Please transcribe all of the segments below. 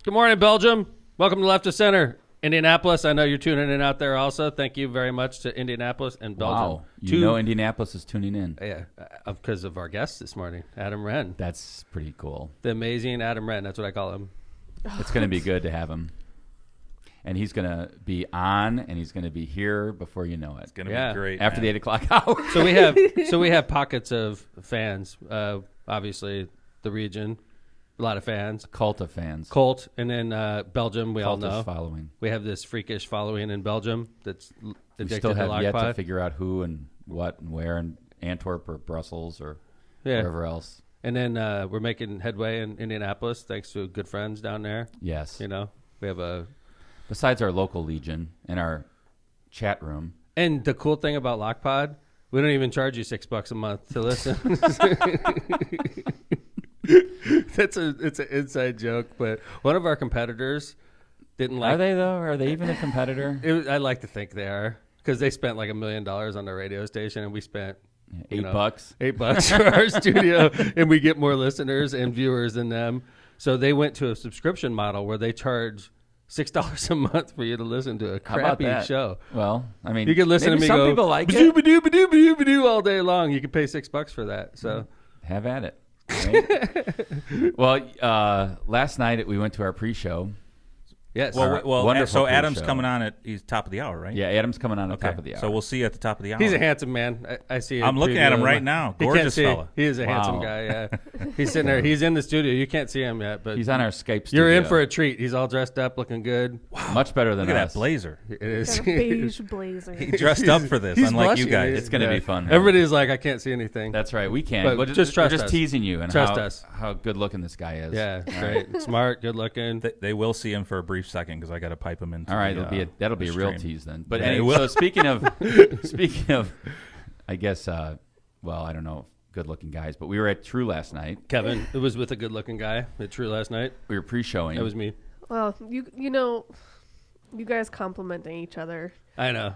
Good morning, Belgium. Welcome to Left of Center. Indianapolis, I know you're tuning in out there also. Thank you very much to Indianapolis and Belgium. Wow. You know Indianapolis is tuning in. Yeah, because of our guest this morning, Adam Wren. That's pretty cool. The amazing Adam Wren. That's what I call him. It's going to be good to have him. And he's going to be on, and he's going to be here before you know it. It's going to be great. After the 8 o'clock hour. So we have pockets of fans. Obviously, the region. A lot of fans. Cult of fans. Cult. And then Belgium, we all Cultish know. following. We have this freakish following in Belgium that's addicted We still have to yet to LOCPOD. figure out who and what and where in Antwerp or Brussels or wherever else. And then we're making headway in Indianapolis thanks to good friends down there. Yes. You know, we have Besides our local legion and our chat room. And the cool thing about LOCPOD, we don't even charge you $6 a month to listen. It's an inside joke, but one of our competitors didn't like. Are they though? Are they even a competitor? I like to think they are because they spent like $1 million on their radio station, and we spent $8. $8 for our studio, and we get more listeners and viewers than them. So they went to a subscription model where they charge $6 a month for you to listen to a crappy show. Well, I mean, you can listen to me some go people like it all day long. You can pay $6 for that. So have at it. Right? Well, last night we went to our pre-show. Yes. Well, so Adam's coming on he's top of the hour, right? Yeah, Adam's coming on at top of the hour. So we'll see you at the top of the hour. He's a handsome man. I see. I'm looking at him right now. Gorgeous fella. He is a handsome guy. Yeah, he's sitting there. He's in the studio. You can't see him yet, but he's on our Skype studio. You're in for a treat. He's all dressed up, looking good. Wow, much better than Look at us. that blazer. It is Got a beige blazer. He dressed up for this, He's unlike blushing. you guys. It's going to be fun. Everybody's like, I can't see anything. That's right. We can't. But just trust we're just us. teasing you and Trust us. how good looking this guy is. Yeah, great, smart, good looking. They will see him for a brief second because I got to pipe him in. All right, that'll be a real stream. tease then. But Yeah, anyway, so speaking of, I guess, well, I don't know, good-looking guys, but we were at True last night. Kevin, it was with a good-looking guy at True last night. We were pre-showing. That was me. Well, you know, you guys complimenting each other. I know.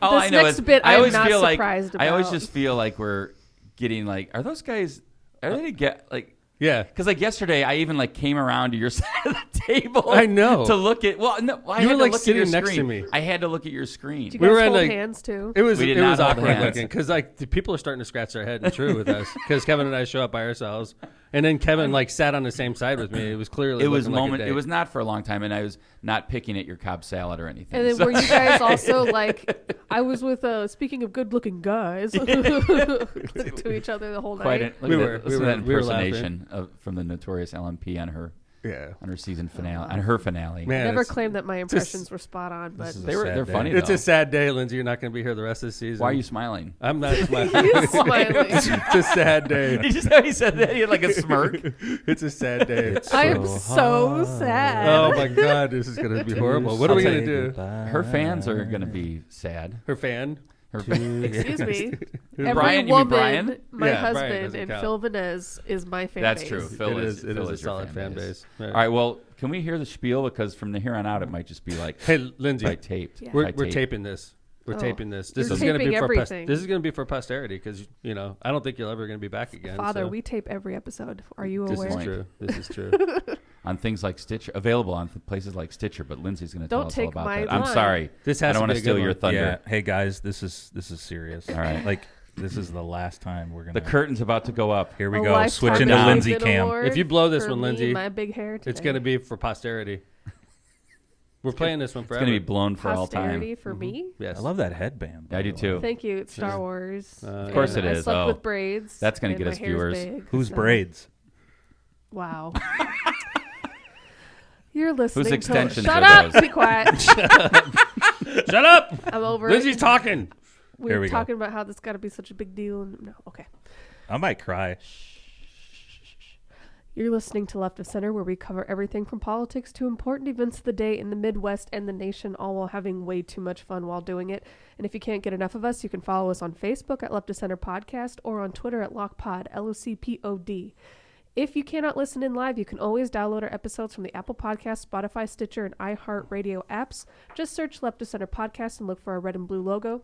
All This I know next is bit I I'm always not feel surprised like I always about. just feel like we're getting like, are those guys? Are they get like? Yeah, because like yesterday, I even like came around to your side of the table. I know to look at. Well, no, I you had were like to look sitting at your next screen. to me. I had to look at your screen. Did you guys hold like hands too? It was We did not hold awkward hands. looking because like the people are starting to scratch their head and True with us because Kevin and I show up by ourselves, and then Kevin like sat on the same side with me. It was clearly It was looking like a date. It was not for a long time, and I was not picking at your Cobb salad or anything. And then were you guys also like, I was with, speaking of good-looking guys, to each other the whole quite night? We were impersonation from the notorious LMP on her Yeah. on her season finale, on her finale. Man, Never it's- claimed that my impressions were spot on, but is a They're sad day. funny. It's though. a sad day, Lindsey. You're not going to be here the rest of the season. Why are you smiling? I'm not smiling. he's smiling. It's a sad day. Did you see how he said that? He had like a smirk. It's a sad day. I am so sad. Oh my God, this is going to be horrible. What are we going to do? Her fans are going to be sad. Her fan? Her Excuse me. Every Brian, you mean woman, Brian? my Yeah, Brian husband, doesn't and count. Phil Vanez is my fan That's base. true. Phil It is is your a solid fan base. All right. Well, can we hear the spiel? Because from here on out, it might just be like Hey, Lindsey, by taped. Yeah. we're By tape. taping this. We're Oh. taping this. You're This is going to be taping for everything. this is going to be for posterity because I don't think you're ever going to be back again. Father, so. we tape every episode. Are you This aware? is true. This is true. On things like Stitcher, available on places like Stitcher, but Lindsay's going to tell Don't us all take about my that. I'm line. sorry. This I has don't to want be to a steal good your one. thunder. Yeah. Hey guys, this is serious. All right. Like this is the last time we're gonna. The curtain's about to go up. Here we A go. Lifetime Switch into Achievement Lindsay cam. Award If you blow this for one, me, Lindsay, my big hair today. It's going to be for posterity. We're playing this one It's forever. going to be blown for all posterity time. for me. Yes. I love that headband. I do too. Thank you. It's Star Wars. Of course And it I is. slept Oh. with braids. That's gonna and get my us hair's viewers. big, Who's so- braids? Wow. You're listening. extensions Shut are up. those? Be quiet. Shut up! I'm over Lindsay's it. talking. We Here were we go. talking about how this got to be such a big deal. And no, okay. I might cry. You're listening to Left of Center, where we cover everything from politics to important events of the day in the Midwest and the nation, all while having way too much fun while doing it. And if you can't get enough of us, you can follow us on Facebook at Left of Center Podcast or on Twitter at LOCPOD, LOCPOD. If you cannot listen in live, you can always download our episodes from the Apple Podcast, Spotify, Stitcher, and iHeartRadio apps. Just search Left of Center Podcast and look for our red and blue logo.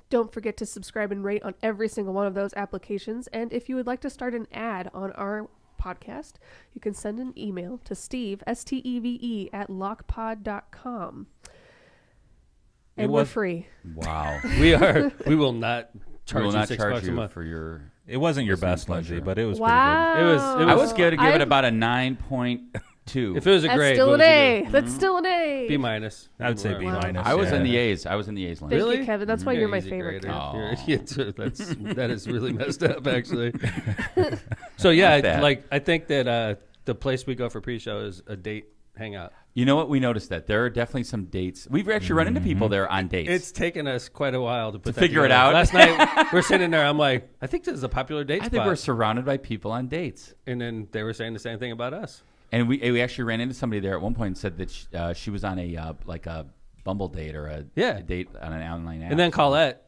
Don't forget to subscribe and rate on every single one of those applications. And if you would like to start an ad on our podcast, you can send an email to Steve, STEVE, at LOCPOD.com. And we're free. Wow. We will not charge we will you not $6 charge a you month. for your. It wasn't your Listening best, Lindsey, pleasure. but it was Wow. It was- I was going to give it I'm- about a 9.2. If it was a That's grade, still what an would you A. do? That's still an A. B minus. I would say B Wow. minus. I was in the yeah. A's. I was in the A's line. Thank Really? you, Kevin. That's why you're my easy favorite. grader. Kevin. That is really messed up, actually. So yeah, that. I think that the place we go for pre-show is a date hangout. You know what? We noticed that there are definitely some dates. We've actually run into people there on dates. It's taken us quite a while to put that figure it together. out. Last night we're sitting there. I'm like, I think this is a popular date I spot. think we're surrounded by people on dates. And then they were saying the same thing about us. And we actually ran into somebody there at one point and said that she was on a like a Bumble date or a date on an online app. And then Colette,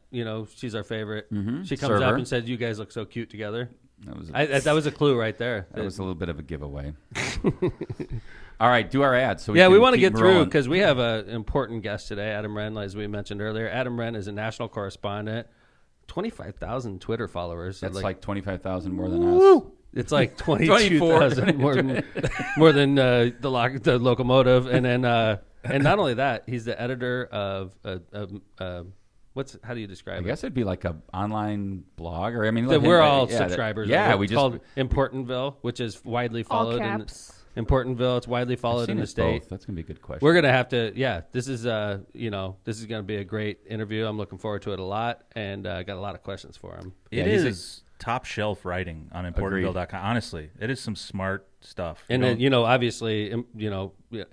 she's our favorite. She comes Server. up and says, "You guys look so cute together." That That was a clue right there. was a little bit of a giveaway. All right, do our ads. So we can want to keep get through rolling. because we have an important guest today, Adam Wren, as we mentioned earlier. Adam Wren is a national correspondent, 25,000 Twitter followers. That's like 25,000 more than us. It's like 22,000 more than the locomotive, and then and not only that, he's the editor of how do you describe I it? guess it'd be like a online blog, or I mean, We're all subscribers. Yeah, of it. we It's just called Importantville, which is widely followed. All caps. Importantville. It's widely followed in the state. Both. That's gonna be a good question. We're gonna have to. Yeah, this is this is gonna be a great interview. I'm looking forward to it a lot, and got a lot of questions for him. It is top shelf writing on importantville.com. Honestly, it is some smart stuff. And then, obviously,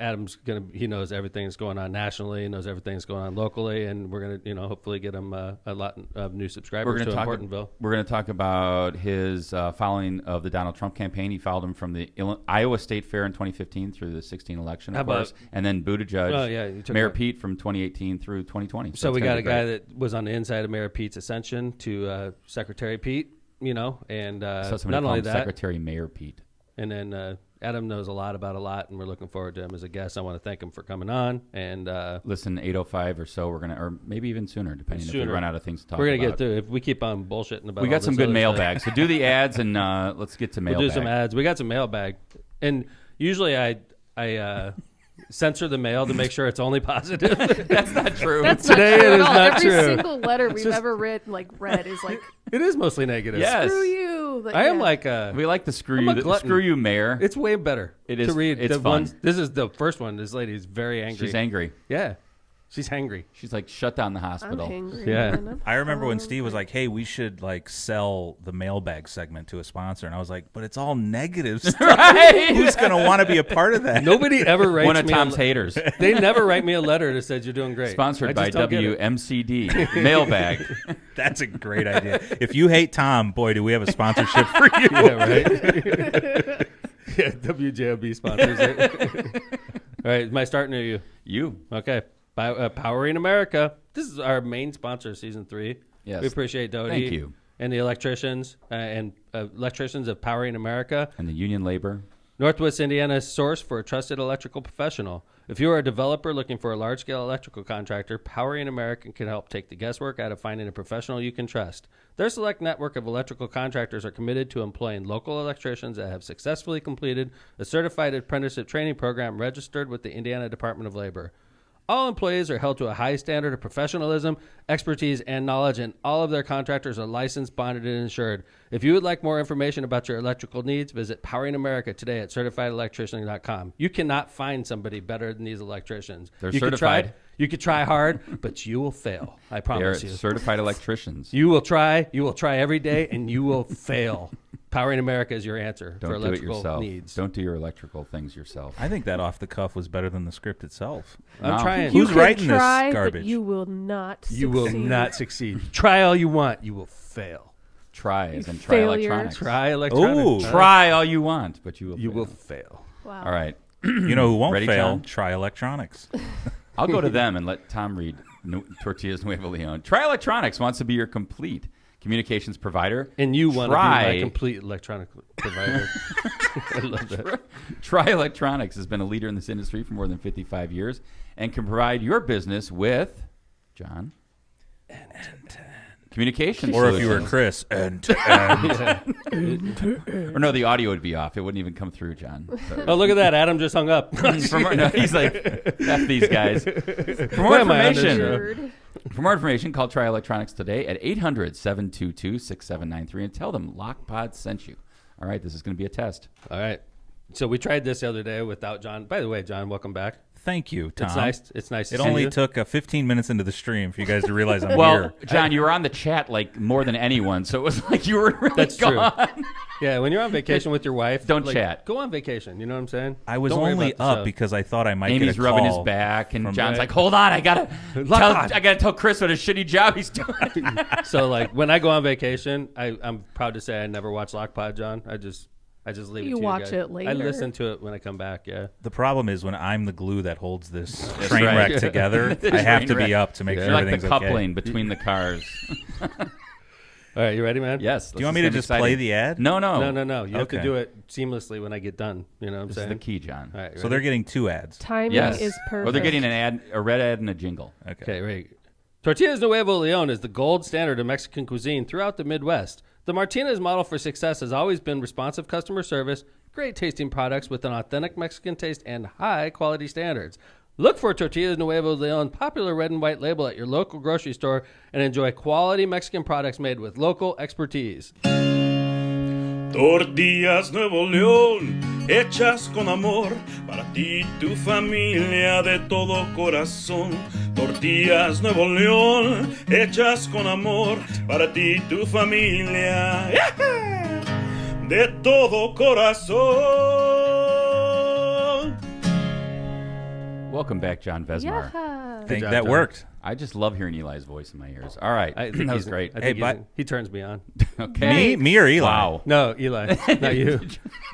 Adam's he knows everything that's going on nationally, knows everything that's going on locally, and we're gonna, hopefully get him a lot of new subscribers to Importantville. We're gonna talk about his following of the Donald Trump campaign. He followed him from the Iowa State Fair in 2015 through the 2016 election, of course, and then Buttigieg, you Mayor Pete from 2018 through 2020. So we got a guy that was on the inside of Mayor Pete's ascension to Secretary Pete, and not only that, Secretary Mayor Pete. And then Adam knows a lot about a lot, and we're looking forward to him as a guest. I want to thank him for coming on. And listen, 8:05 or so, we're gonna, or maybe even sooner, depending if we run out of things to talk about. We're gonna get through. If we keep on bullshitting about, we got some good mailbag. So do the ads, and let's get to mailbag. We'll do some ads. We got some mailbag, and usually I censor the mail to make sure it's only positive. That's not true. That's Today not true it at is all. not Every true. single letter we've ever read is like, It is mostly negative. Yes. screw you. I am like we like the screw I'm a you, glutton. screw you, Mayor. It's way better. It is to read. It's the fun. ones, this is the first one. This lady is very angry. She's angry. Yeah, she's hangry. She's like, shut down the I'm hospital. hangry. Yeah. Man. I remember when Steve was like, "Hey, we should sell the mailbag segment to a sponsor," and I was like, "But it's all negative stuff. Right? Who's gonna want to be a part of that?" Nobody ever writes One of me Tom's haters. They never write me a letter that says you're doing great. Sponsored I by just don't get it. WMCD. Mailbag. That's a great idea. If you hate Tom, boy, do we have a sponsorship for you. Yeah, right. Yeah, WJOB sponsors it. All right, my starting or you? You. Okay. Powering America. This is our main sponsor, season 3. Yes. We appreciate Dodie. Thank you. And the electricians of Powering America. And the union labor. Northwest Indiana's source for a trusted electrical professional. If you are a developer looking for a large-scale electrical contractor, Powering America can help take the guesswork out of finding a professional you can trust. Their select network of electrical contractors are committed to employing local electricians that have successfully completed a certified apprenticeship training program registered with the Indiana Department of Labor. All employees are held to a high standard of professionalism, expertise, and knowledge, and all of their contractors are licensed, bonded, and insured. If you would like more information about your electrical needs, visit Powering America today at CertifiedElectrician.com. You cannot find somebody better than these electricians. They're you certified. You could try hard, but you will fail. I promise They're you. certified electricians. You will try every day, and you will fail. Powering America is your answer for Don't do it electrical yourself. needs. Don't do your electrical things yourself. I think that off the cuff was better than the script itself. I'm Wow. trying. Who's You writing can this try, garbage? But you will not succeed. You will not succeed. Try all you want. You will fail. Try as in try failure. electronics. Try electronics. Ooh. Try all you want, but you will You fail. will fail. Wow. All right. You know who won't Ready, fail? John? Try Electronics. I'll go to them and let Tom read Tortillas Nuevo Leon. Try Electronics wants to be your complete communications provider. And you want to be Try- my complete electronic provider. I love that. Try Electronics has been a leader in this industry for more than 55 years and can provide your business with, John, Communication Or if you solutions. were Chris, and Or no, the audio would be off. It wouldn't even come through, John. So. Oh, look at that. Adam just hung up. No, he's like, F these guys. For more information, call Tri Electronics today at 800-722-6793 and tell them LOCPOD sent you. All right, this is going to be a test. All right. So we tried this the other day without John. By the way, John, welcome back. thank you, Tom. It's nice to It see only you. took 15 minutes into the stream for you guys to realize I'm Well, here. John, you were on the chat like more than anyone, so it was like you were really That's gone. true. Yeah, when you're on vacation with your wife, Don't like, chat. Go on vacation. You know what I'm saying? I was Don't worry only about the up show. because I thought I might Amy's get a rubbing call his back, and from John's Ray. like, "Hold on, I gotta tell Chris what a shitty job he's doing." So like when I go on vacation, I'm proud to say I never watch LOCPOD, John. I just leave it You to watch you guys. it later. I listen to it when I come back. Yeah. The problem is when I'm the glue that holds this That's train right. wreck together, The I have train to be wreck. up to make Yeah. sure You're like the everything's coupling okay. between the cars. All right, you ready, man? Yes. Do you want me to just play the ad? No. No. You have to Okay. do it seamlessly when I get done. You know what I'm This saying? is the key, John. All right. So they're getting 2 ads. Timing Yes. is perfect. Or they're getting an ad, a red ad, and a jingle. Okay, right. Tortillas Nuevo Leon is the gold standard of Mexican cuisine throughout the Midwest. The Martinez model for success has always been responsive customer service, great tasting products with an authentic Mexican taste, and high quality standards. Look for Tortillas Nuevo Leon, popular red and white label at your local grocery store, and enjoy quality Mexican products made with local expertise. Tortillas Nuevo León, hechas con amor, para ti y tu familia de todo corazón. Tortillas Nuevo León, hechas con amor, para ti y tu familia, de todo corazón. Welcome back, John Vesmar. Yeah. I think job, that John. worked. I just love hearing Eli's voice in my ears. All right. I think That was he's- great. I think Hey, he turns me on. Okay. Me or Eli? Wow. No, Eli, not you.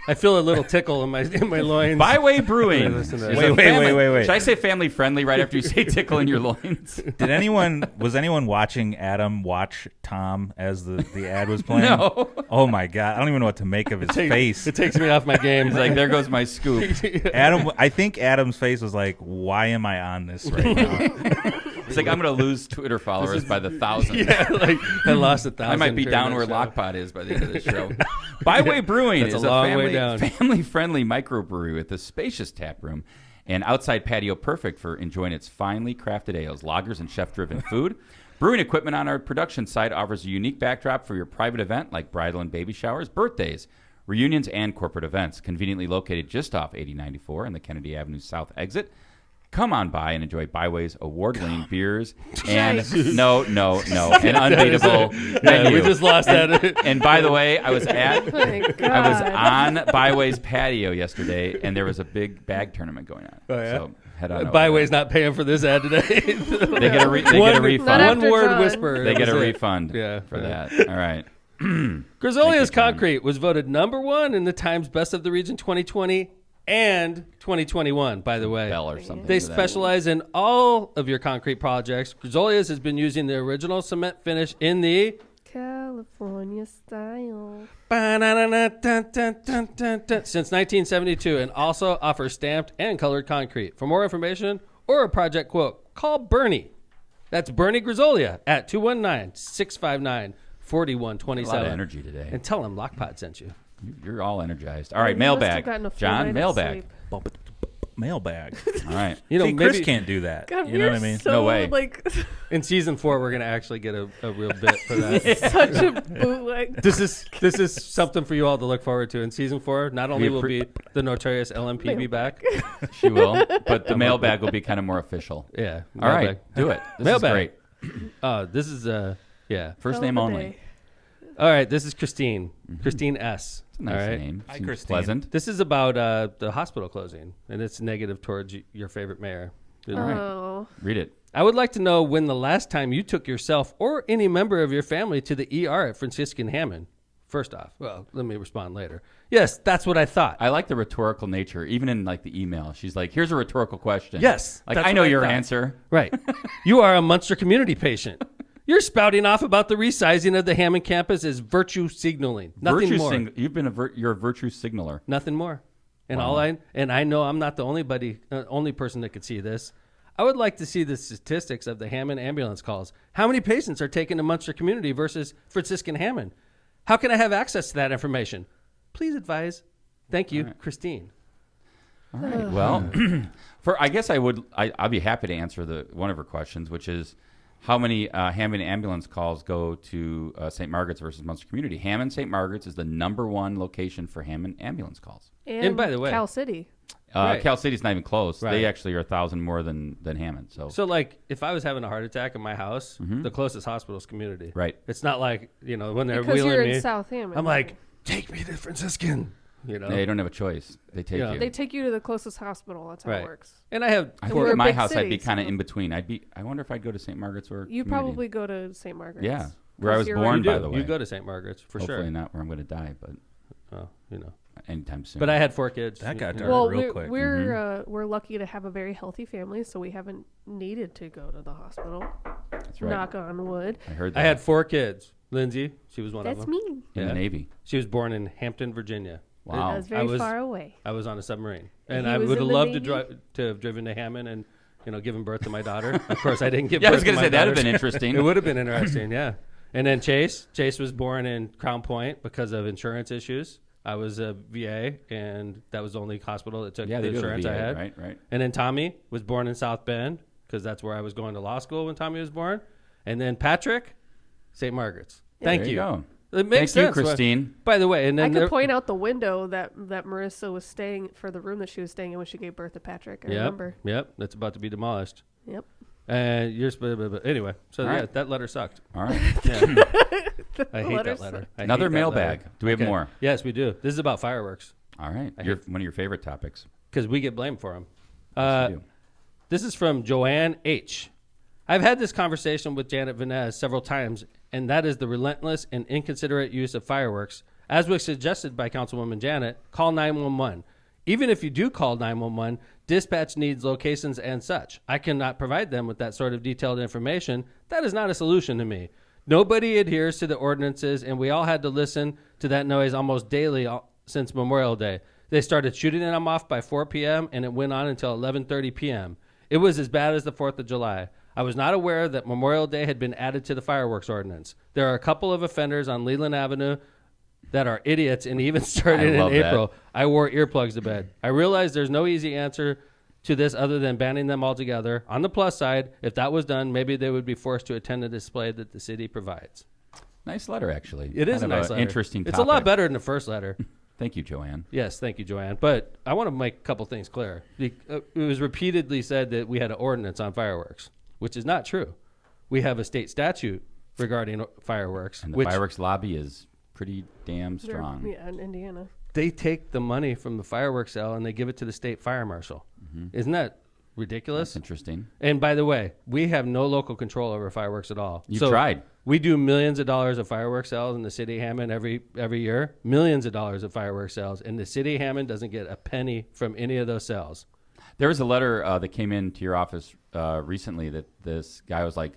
I feel a little tickle in my loins. Byway Brewing. Listen to is that. a Wait. Should I say family friendly right after you say tickle in your loins? Was anyone watching Adam watch Tom as the ad was playing? No. Oh my God. I don't even know what to make of his face. It takes me off my game. He's like, there goes my scoop. I think Adam's face was like, why am I on this right now? It's like, I'm going to lose Twitter followers by the thousands. Yeah, like I lost 1,000. I might be during down that where show. LOCPOD is by the end of the show. Byway Brewing That's is a a long way down. family-friendly microbrewery with a spacious tap room and outside patio perfect for enjoying its finely crafted ales, lagers, and chef-driven food. Brewing equipment on our production site offers a unique backdrop for your private event like bridal and baby showers, birthdays, reunions, and corporate events. Conveniently located just off 8094 in the Kennedy Avenue South exit. Come on by and enjoy Byway's award-winning beers and an unbeatable menu. We just lost that. And by the way, I was Oh my God. on Byway's patio yesterday, and there was a big bag tournament going on. Oh, yeah? So head on over Byway's there. not paying for this ad today. They get a refund. Not One after word John. whisper. They get a That's it. refund Yeah. for that. All right. Grisolia's Thank you, John. Concrete was voted #1 in the Times Best of the Region 2020 and 2021, by the way. Bell or something. They for that. specialize in all of your concrete projects. Grisolia's has been using the original cement finish in the California style. since 1972 and also offers stamped and colored concrete. For more information or a project quote, call Bernie. That's Bernie Grisolia at 219-659-4127. A lot of energy today. And tell him LOCPOD sent you. You're all energized. All right, You must have mailbag. gotten a full John, night of mailbag. sleep. Mailbag. All right. You know, See, maybe Chris can't do that. God, you know we're what I mean? so, No way. like, in season 4 we're going to actually get a real bit for that. such a bootleg. This is something for you all to look forward to in season 4. Not only will be the notorious LMP be back. She will, but the mailbag will be kind of more official. Yeah. All right, do it. This Mailbag. is great. This is yeah. First Hell name of a only. day. All right, this is Christine. Christine S. It's a nice all right. name. Hi, Seems Christine. pleasant. This is about the hospital closing, and it's negative towards your favorite mayor. right. Oh. Read it. I would like to know when the last time you took yourself or any member of your family to the ER at Franciscan Hammond. First off, well, let me respond later. Yes, that's what I thought. I like the rhetorical nature, even in like the email. She's like, "Here's a rhetorical question." Yes, like that's I know what I your thought. answer. Right. You are a Munster community patient. You're spouting off about the resizing of the Hammond campus as virtue signaling. Nothing more. You've been you're a virtue signaler. Nothing more. And Wow. I know I'm not the only person that could see this. I would like to see the statistics of the Hammond ambulance calls. How many patients are taken to Munster Community versus Franciscan Hammond? How can I have access to that information? Please advise. Thank you, Christine. All right. Well, I guess I'll be happy to answer one of her questions, which is how many Hammond ambulance calls go to St. Margaret's versus Munster Community. Hammond St. Margaret's is the #1 location for Hammond ambulance calls. And by the way, Cal City. Right. Cal City's not even close. Right. They actually are 1,000 more than Hammond. So like, if I was having a heart attack in my house, the closest hospital is Community. Right. It's not like, when they're Because wheeling you're me, in South Hammond. I'm like, take me to Franciscan. They don't have a choice. They take you. They take you to the closest hospital. That's how Right. it works. And I have I And think we're at a my big house, I'd be city, kind of so- in between. I wonder if I'd go to St. Margaret's or You Community. probably go to St. Margaret's. Yeah, where I was you're born, you by do. the way. You go to St. Margaret's for Hopefully sure. not where I'm going to die, but anytime soon. But I had 4 kids. That got dark Well, real quick. we're lucky to have a very healthy family, so we haven't needed to go to the hospital. That's right. Knock on wood. I heard that. I had 4 kids. Lindsey, she was one of That's them. me. in Yeah. the Navy. She was born in Hampton, Virginia. Wow. I was very far away. I was on a submarine, and He I was would in have the loved Navy? to have driven to Hammond and given birth to my daughter. Of course, I didn't give. Yeah, I birth was to going to my say that would have daughter. been interesting. It would have been interesting, yeah. And then Chase was born in Crown Point because of insurance issues. I was a VA, and that was the only hospital that took Yeah, the they do have a insurance I VA, had. right. And then Tommy was born in South Bend because that's where I was going to law school when Tommy was born. And then Patrick, St. Margaret's. Thank There you go. It makes Thank you, sense. Christine. By the way, and I then could point out the window that Marissa was staying for the room that she was staying in when she gave birth to Patrick. I remember. Yep, that's about to be demolished. Yep. And anyway, so All yeah, right. that letter sucked. All right. I hate that letter. I Another hate that mailbag. letter. Do we have more? Yes, we do. This is about fireworks All right. One of your favorite topics. because we get blamed for them. Yes, you do. This is from Joanne H. I've had this conversation with Janet Vanez several times, and that is the relentless and inconsiderate use of fireworks. As was suggested by Councilwoman Janet, call 911. Even if you do call 911, dispatch needs locations and such. I cannot provide them with that sort of detailed information. That is not a solution to me. Nobody adheres to the ordinances, and we all had to listen to that noise almost daily since Memorial Day. They started shooting them off by 4 p.m., and it went on until 11:30 p.m. It was as bad as the 4th of July. I was not aware that Memorial Day had been added to the fireworks ordinance. There are a couple of offenders on Leland Avenue that are idiots and even started in April. That. I wore earplugs to bed. I realize there's no easy answer to this other than banning them altogether. On the plus side, if that was done, maybe they would be forced to attend a display that the city provides. Nice letter, actually. It is Kind a of nice letter. Interesting topic. It's a lot better than the first letter. Thank you, Joanne. Yes, thank you, Joanne. But I want to make a couple things clear. It was repeatedly said that we had an ordinance on fireworks, which is not true. We have a state statute regarding fireworks. And the which fireworks lobby is pretty damn strong. Yeah, in Indiana. they take the money from the fireworks sale and they give it to the state fire marshal. Isn't that ridiculous? That's interesting. And by the way, we have no local control over fireworks at all. You tried. We do millions of dollars of fireworks sales in the city of Hammond every year. Millions of dollars of fireworks sales. And the city of Hammond doesn't get a penny from any of those sales. There was a letter that came into your office recently that this guy was like,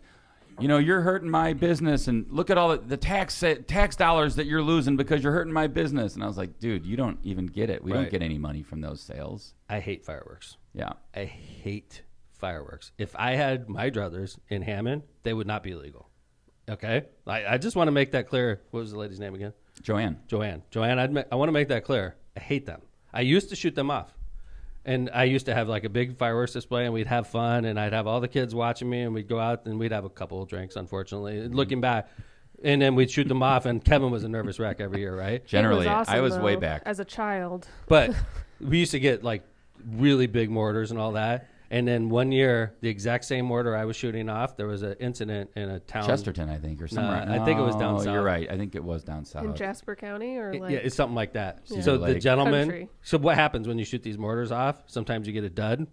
you know, you're hurting my business, and look at all the tax dollars that you're losing because you're hurting my business. And I was like, dude, you don't even get it. We don't get any money from those sales. I hate fireworks. Yeah. I hate fireworks. If I had my druthers in Hammond, they would not be illegal. Okay? I just want to make that clear. What was the lady's name again? Joanne. Joanne, I want to make that clear. I hate them. I used to shoot them off. And I used to have like a big fireworks display, and we'd have fun, and I'd have all the kids watching me, and we'd go out and we'd have a couple of drinks, unfortunately, looking back. And then we'd shoot them off, and Kevin was a nervous wreck every year, right? Generally, It was awesome, I was way though, back. as a child. But we used to get like really big mortars and all that. And then one year, the exact same mortar I was shooting off, there was an incident in a town. Chesterton, I think, or somewhere. I think it was down No, south. You're right. I think it was down south. In Jasper County, or like Yeah, it's something like that. Yeah. So Like the gentleman. country. So what happens when you shoot these mortars off? Sometimes you get a dud,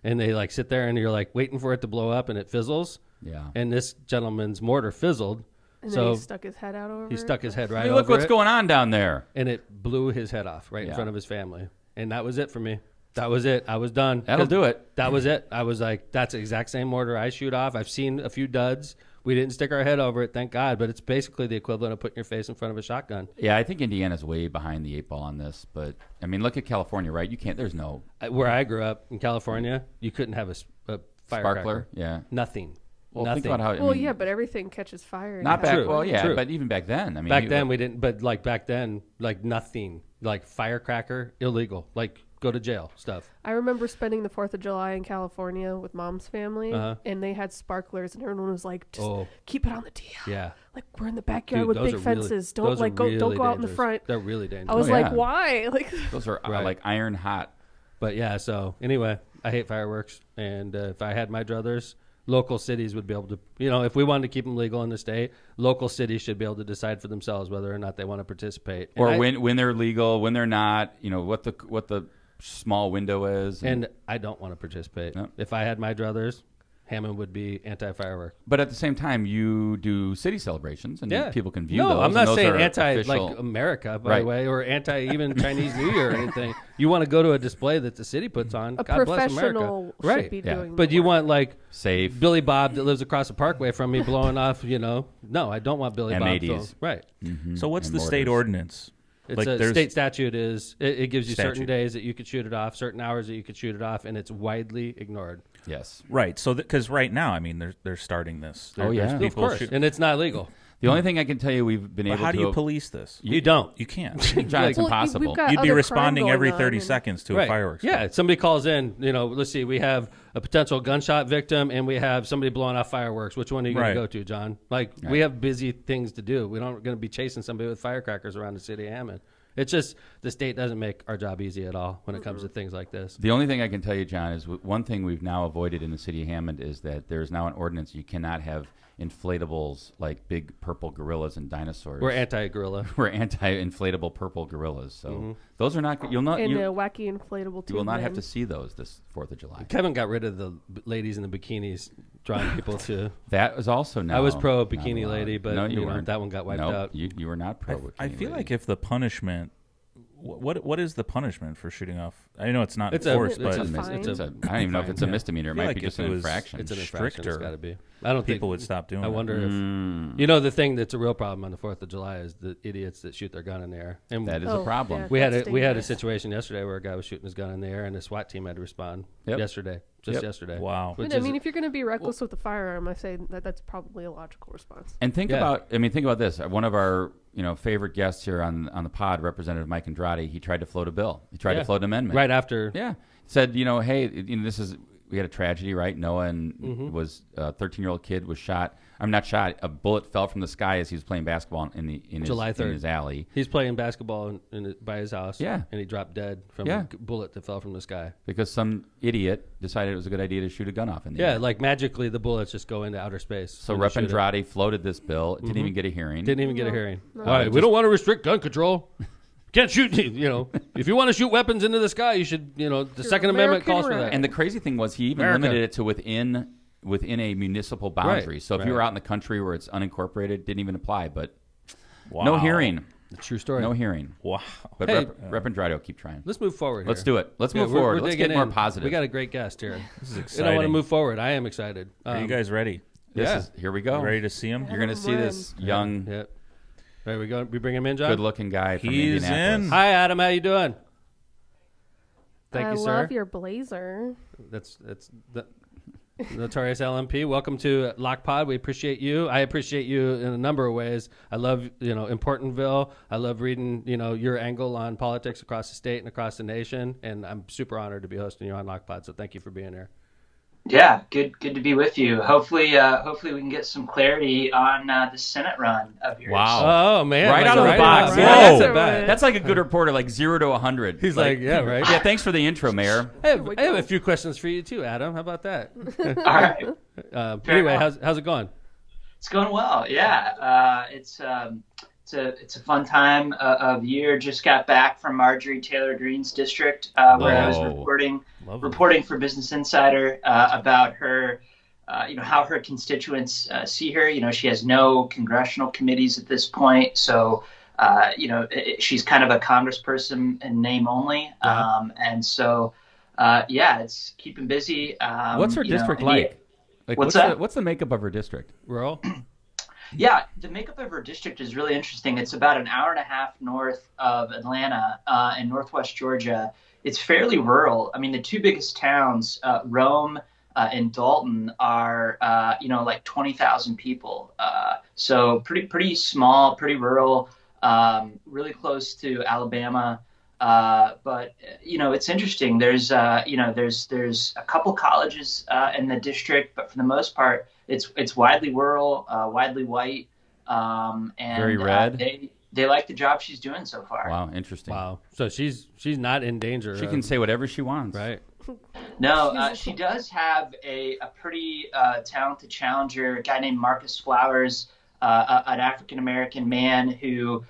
and they like sit there, and you're like waiting for it to blow up, and it fizzles. Yeah. And this gentleman's mortar fizzled. and then So he stuck his head out over. he stuck his head right Hey, over look what's it, going on down there. and it blew his head off right in Yeah. front of his family. And that was it for me. That was it. I was done. That'll do it. That was it. I was like, that's the exact same mortar I shoot off. I've seen a few duds. We didn't stick our head over it, thank God. But it's basically the equivalent of putting your face in front of a shotgun. Yeah, I think Indiana's way behind the eight ball on this. But, I mean, look at California, right? You can't, there's no. Where I grew up in California, you couldn't have a firecracker. Sparkler, yeah. Nothing. Well, Nothing. think about how. Well, yeah, but everything catches fire. Not back. True. Well, yeah, True. but even back then, I mean, Back then we didn't. But like back then, like nothing. Like firecracker, illegal. Like go to jail stuff. I remember spending the 4th of July in California with Mom's family, and they had sparklers, and everyone was like, "Just keep it on the DL." Yeah. Like we're in the backyard Dude, with those big are fences. Really, don't go out in the front. They're really dangerous. I was Oh, like, yeah. why? Like those are Right. like iron hot. But yeah, so anyway, I hate fireworks, and if I had my druthers, local cities would be able to, if we wanted to keep them legal in the state, local cities should be able to decide for themselves whether or not they want to participate. Or when they're legal, when they're not, what the small window is. And I don't want to participate. No. If I had my druthers, Hammond would be anti-firework. But at the same time, you do city celebrations, and people can view those. No, I'm and not those saying are anti official. like America, by Right. the way, or anti even Chinese New Year or anything. You want to go to a display that the city puts on. a God bless America. professional should Right. be Yeah. doing. But the you work. want like Safe. Billy Bob that lives across the parkway from me blowing off, No, I don't want Billy Bob. M80s. Right. So what's And the state mortars. ordinance? It's Like, a there's- state statute it gives you certain Statute. days that you could shoot it off, certain hours that you could shoot it off, and it's widely ignored. Yes. Right. So because right now, I mean, they're starting this. Oh, yeah. There's Of Of people course. shoot- And it's not legal. The only thing I can tell you we've been But able how to. do you police this? You don't. You can't. John, it's Like- Well, impossible. we've got You'd be other responding crime every going 30 on, seconds to a Right. fireworks. Yeah, if somebody calls in, let's see, we have a potential gunshot victim and we have somebody blowing off fireworks. Which one are you going Right. to go to, John? Like, we have busy things to do. We don't going to be chasing somebody with firecrackers around the city of Hammond. It's just the state doesn't make our job easy at all when it comes to things like this. The only thing I can tell you, John, is one thing we've now avoided in the city of Hammond is that there's now an ordinance you cannot have inflatables like big purple gorillas and dinosaurs. We're anti-gorilla. We're anti-inflatable purple gorillas. So those are not. You'll not. And You, a wacky inflatable tube. you will not have man. to see those this 4th of July. Kevin got rid of the ladies in the bikinis, drawing people to. That was also now. I was pro not bikini allowed. lady, but no, you weren't. that one got wiped Nope, out. You were not pro. I bikini feel lady. like if the punishment, what is the punishment for shooting off? I know it's not It's a- enforced, it's but a fine. It's a, I don't even know if it's a Yeah. misdemeanor. It I feel might like be if just it an was- infraction. It's an infraction. It's stricter, got to be. I don't think people would stop doing I it. wonder if the thing that's a real problem on the 4th of July is the idiots that shoot their gun in the air. And That is Oh, a problem. yeah. we had That's we had a dangerous. situation yesterday where a guy was shooting his gun in the air, and the SWAT team had to respond Yep. yesterday, yesterday. Wow. Which I is- mean, if you're going to be reckless with a firearm, I say that's probably a logical response. And think Yeah. about this. One of our favorite guests here on the pod, Representative Mike Andrade, he tried to float a bill. He tried to float an amendment. right after. Yeah. Said, hey, this is, we had a tragedy, right? Noah and Mm-hmm. was a 13-year-old kid was shot. I'm not shot. A bullet fell from the sky as he was playing basketball in July his 3rd. his alley He's playing basketball by his house. Yeah. and he dropped dead from Yeah. a bullet that fell from the sky. because some idiot decided it was a good idea to shoot a gun off in the Yeah, air. like magically the bullets just go into outer space. So when they Rep. shoot it. Andrade floated this bill. It didn't even get a hearing. Didn't even get a hearing. No. All right, we don't want to restrict gun control. Can't shoot. If you want to shoot weapons into the sky, you should. The Second Amendment American calls for right. that. And the crazy thing was he even America. limited it to within a municipal boundary. Right, So if you right. were out in the country where it's unincorporated, it didn't even apply. But Wow. no hearing. True story. No hearing. Wow. But Hey, Rep. Andrade will keep trying. Let's move forward. Let's here. do it. Let's Yeah, move we're- forward. we're Let's digging get more in. positive. We got a great guest here. This is And I exciting. want to move forward. I am excited. Are you guys ready? Here we go. You ready to see him? You're going to see this young, Yeah. There we go. We bring him in, John. good-looking guy from He's Indianapolis. in. Hi, Adam. How you doing? Thank I you, sir. love your blazer. That's the Notorious LMP. Welcome to LOCPOD. We appreciate you. I appreciate you in a number of ways. I love, Importantville. I love reading, your angle on politics across the state and across the nation. And I'm super honored to be hosting you on LOCPOD. So thank you for being here. Yeah, good to be with you. Hopefully we can get some clarity on the Senate run of yours. Wow. Oh, man. Right like out of the right box. out. Yeah, Yeah, that's that's a- a bad. That's like a good reporter, like 0 to 100. He's like, yeah, right. Yeah, thanks for the intro, Mayor. I have a few questions for you, too, Adam. How about that? All right. Anyway, enough. how's it going? It's going well. Yeah. It's a fun time of year. Just got back from Marjorie Taylor Greene's district where I was Whoa. reporting for Business Insider about her, how her constituents see her. She has no congressional committees at this point, so she's kind of a congressperson in name only. And so, it's keeping busy. What's her district like? What's that? What's the makeup of her district? Rural? Yeah, the makeup of her district is really interesting. It's about an hour and a half north of Atlanta in northwest Georgia. It's fairly rural. I mean, the two biggest towns, Rome in Dalton are, like 20,000 people. So pretty small, pretty rural, really close to Alabama. But it's interesting. There's a couple colleges in the district, but for the most part, it's widely rural, widely white, and very red. They like the job she's doing so far. Wow, interesting. Wow. So she's not in danger. She can say whatever she wants. Right. No, she does have a pretty talented challenger, a guy named Marcus Flowers, an African-American man who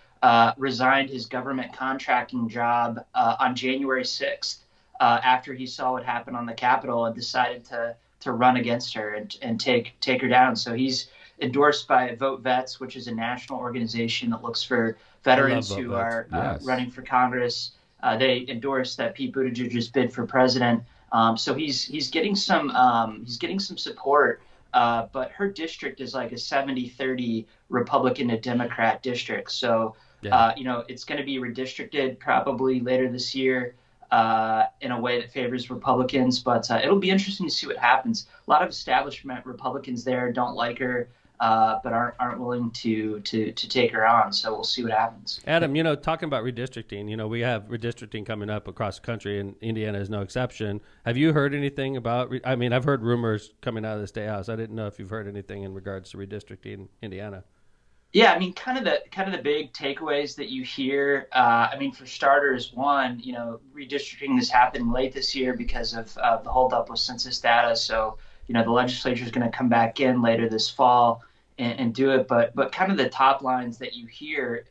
resigned his government contracting job on January 6th after he saw what happened on the Capitol and decided to run against her and take her down. So he's endorsed by Vote Vets, which is a national organization that looks for veterans who are running for Congress. They endorsed that Pete Buttigieg's bid for president. So he's getting some support. But her district is like a 70-30 Republican to Democrat district. So it's going to be redistricted probably later this year in a way that favors Republicans. But it'll be interesting to see what happens. A lot of establishment Republicans there don't like her, but aren't willing to take her on. So we'll see what happens. Adam, talking about redistricting, we have redistricting coming up across the country, and Indiana is no exception. Have you heard anything about? I've heard rumors coming out of the State House. I didn't know if you've heard anything in regards to redistricting in Indiana. Yeah, kind of the big takeaways that you hear. For starters, one, redistricting is happening late this year because of the holdup with census data. So, the legislature is going to come back in later this fall and do it. But kind of the top lines that you hear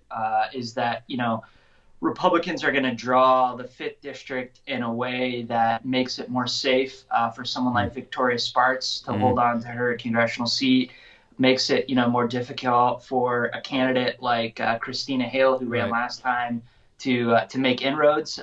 is that, Republicans are going to draw the 5th district in a way that makes it more safe for someone like Victoria Spartz to hold on to her congressional seat. Makes it, more difficult for a candidate like Christina Hale, who ran last time, to make inroads.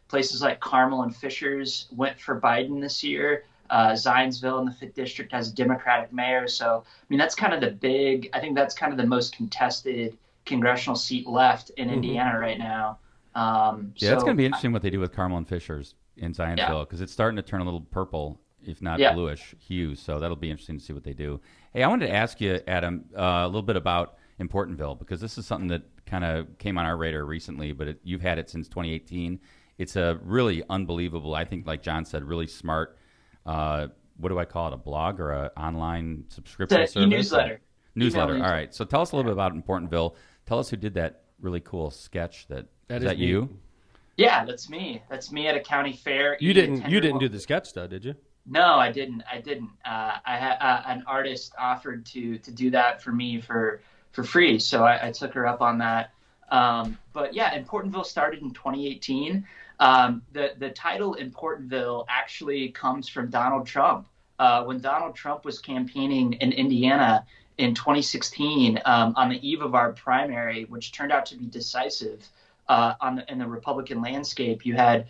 Places like Carmel and Fishers went for Biden this year. Zionsville in the 5th district has a Democratic mayor. So, that's kind of that's kind of the most contested congressional seat left in Indiana right now. It's going to be interesting what they do with Carmel and Fishers in Zionsville, because it's starting to turn a little purple, if not bluish hue. So that'll be interesting to see what they do. Hey, I wanted to ask you, Adam, a little bit about Importantville, because this is something that kind of came on our radar recently, but you've had it since 2018. It's a really unbelievable, I think, like John said, really smart, what do I call it, a blog or an online subscription service? Newsletter. Newsletter. All right. So tell us a little bit about Importantville. Tell us who did that really cool sketch. Is that you? Yeah, that's me. That's me at a county fair. You didn't do the sketch though, did you? No, I didn't. I had an artist offered to do that for me for free, so I took her up on that. But yeah, Importantville started in 2018. The title Importantville actually comes from Donald Trump. When Donald Trump was campaigning in Indiana in 2016, on the eve of our primary, which turned out to be decisive in the Republican landscape, you had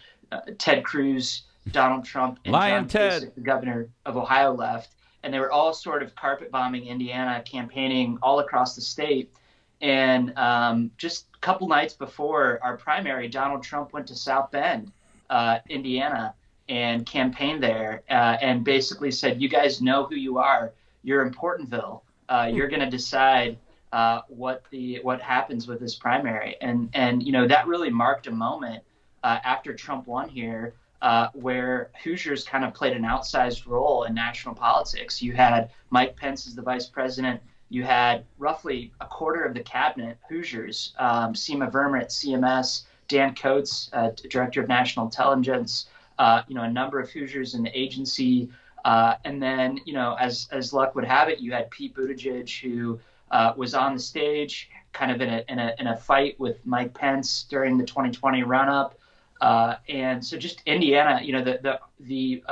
Ted Cruz, Donald Trump, and Lion John Ted, Kasich, the governor of Ohio, left, and they were all sort of carpet bombing Indiana, campaigning all across the state. And just a couple nights before our primary, Donald Trump went to South Bend, Indiana, and campaigned there, and basically said, "You guys know who you are. You're Importantville. You're going to decide what happens with this primary." And that really marked a moment after Trump won here, where Hoosiers kind of played an outsized role in national politics. You had Mike Pence as the vice president. You had roughly a quarter of the cabinet Hoosiers, Seema Verma at CMS, Dan Coates, director of national intelligence, a number of Hoosiers in the agency. And then, as luck would have it, you had Pete Buttigieg, who was on the stage kind of in a fight with Mike Pence during the 2020 run-up. And so just Indiana, the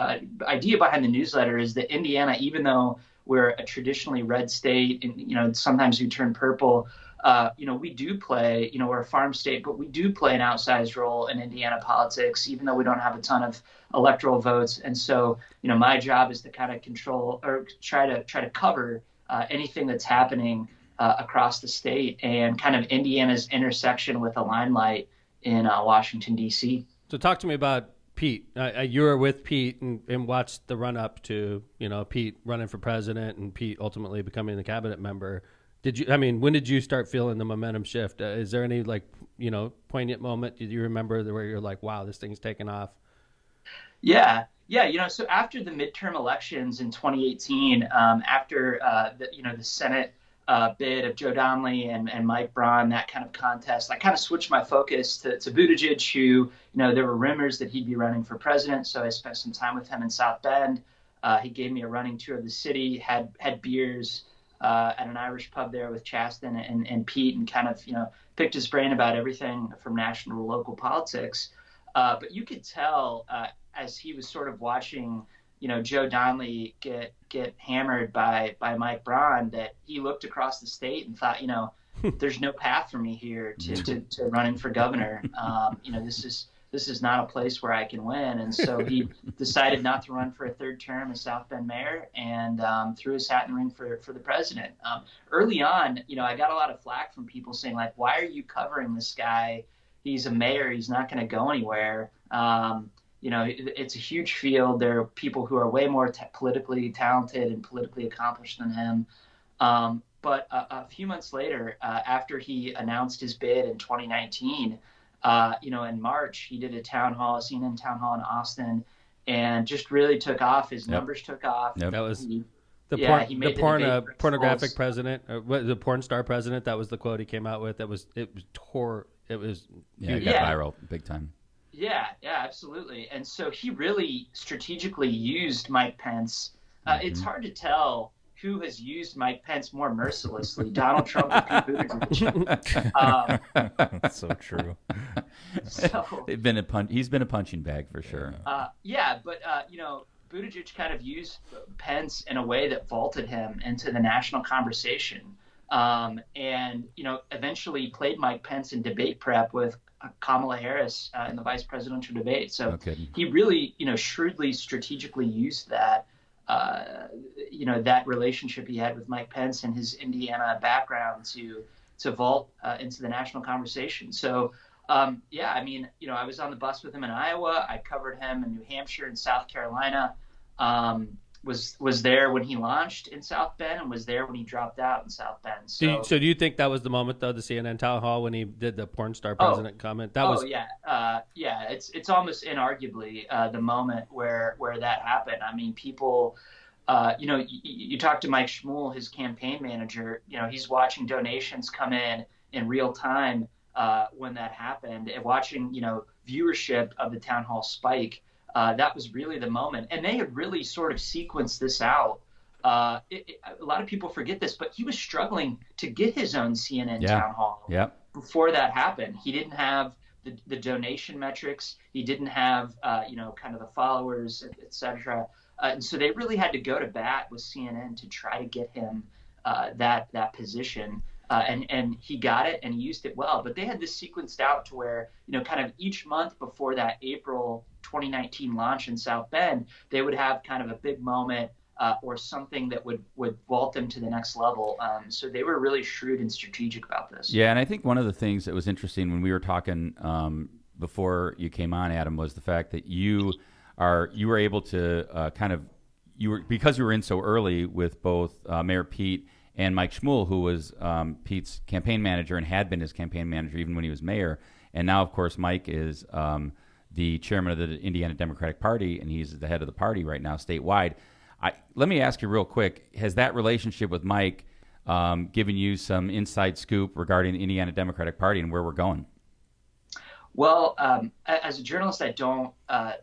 idea behind the newsletter is that Indiana, even though we're a traditionally red state and, sometimes we turn purple, we do play, we're a farm state, but we do play an outsized role in Indiana politics, even though we don't have a ton of electoral votes. And so, my job is to kind of control or try to cover anything that's happening across the state and kind of Indiana's intersection with the limelight in Washington, D.C. So talk to me about Pete. You were with Pete and watched the run up to, Pete running for president and Pete ultimately becoming the cabinet member. When did you start feeling the momentum shift? Is there any poignant moment? Did you remember where you're like, wow, this thing's taken off? Yeah. So after the midterm elections in 2018, after the Senate bid of Joe Donnelly and Mike Braun, that kind of contest, I kind of switched my focus to Buttigieg, who, there were rumors that he'd be running for president. So I spent some time with him in South Bend. He gave me a running tour of the city, had beers at an Irish pub there with Chasten and Pete, and kind of, picked his brain about everything from national to local politics. But you could tell as he was sort of watching, Joe Donnelly get hammered by Mike Braun, that he looked across the state and thought, there's no path for me here to running for governor. This is not a place where I can win. And so he decided not to run for a third term as South Bend mayor and threw his hat in the ring for the president. Early on, I got a lot of flack from people saying, like, why are you covering this guy? He's a mayor. He's not going to go anywhere. It's a huge field. There are people who are way more politically talented and politically accomplished than him. But a few months later, after he announced his bid in 2019, in March, he did a CNN town hall in Austin, and just really took off. His numbers took off. Yep. That was he the pornographic principles. president, the porn star president. That was the quote he came out with. It was it got huge. viral big time. Yeah, absolutely. And so he really strategically used Mike Pence. It's hard to tell who has used Mike Pence more mercilessly, Donald Trump or Pete Buttigieg. That's so true. He's been a punching bag for sure. But Buttigieg kind of used Pence in a way that vaulted him into the national conversation. Eventually played Mike Pence in debate prep with Kamala Harris in the vice presidential debate. So he really, shrewdly, strategically used that, that relationship he had with Mike Pence and his Indiana background to vault into the national conversation. So, I was on the bus with him in Iowa. I covered him in New Hampshire and South Carolina. Was there when he launched in South Bend and was there when he dropped out in South Bend. So do you think that was the moment, though, the CNN town hall when he did the porn star president comment? It's almost inarguably the moment where that happened. I mean, people, you talk to Mike Schmuel, his campaign manager, he's watching donations come in real time when that happened, and watching, viewership of the town hall spike. That was really the moment. And they had really sort of sequenced this out. A lot of people forget this, but he was struggling to get his own CNN town hall before that happened. He didn't have the donation metrics. He didn't have, kind of the followers, et cetera. And so they really had to go to bat with CNN to try to get him that position. And he got it and he used it well. But they had this sequenced out to where, kind of each month before that April 2019 launch in South Bend, they would have kind of a big moment or something that would vault them to the next level. So they were really shrewd and strategic about this. Yeah, and I think one of the things that was interesting when we were talking before you came on, Adam, was the fact that you were able to because you were in so early with both Mayor Pete and Mike Schmuel, who was Pete's campaign manager and had been his campaign manager even when he was mayor. And now, of course, Mike is the chairman of the Indiana Democratic Party, and he's the head of the party right now statewide. Let me ask you real quick, has that relationship with Mike given you some inside scoop regarding the Indiana Democratic Party and where we're going? Well, as a journalist, I don't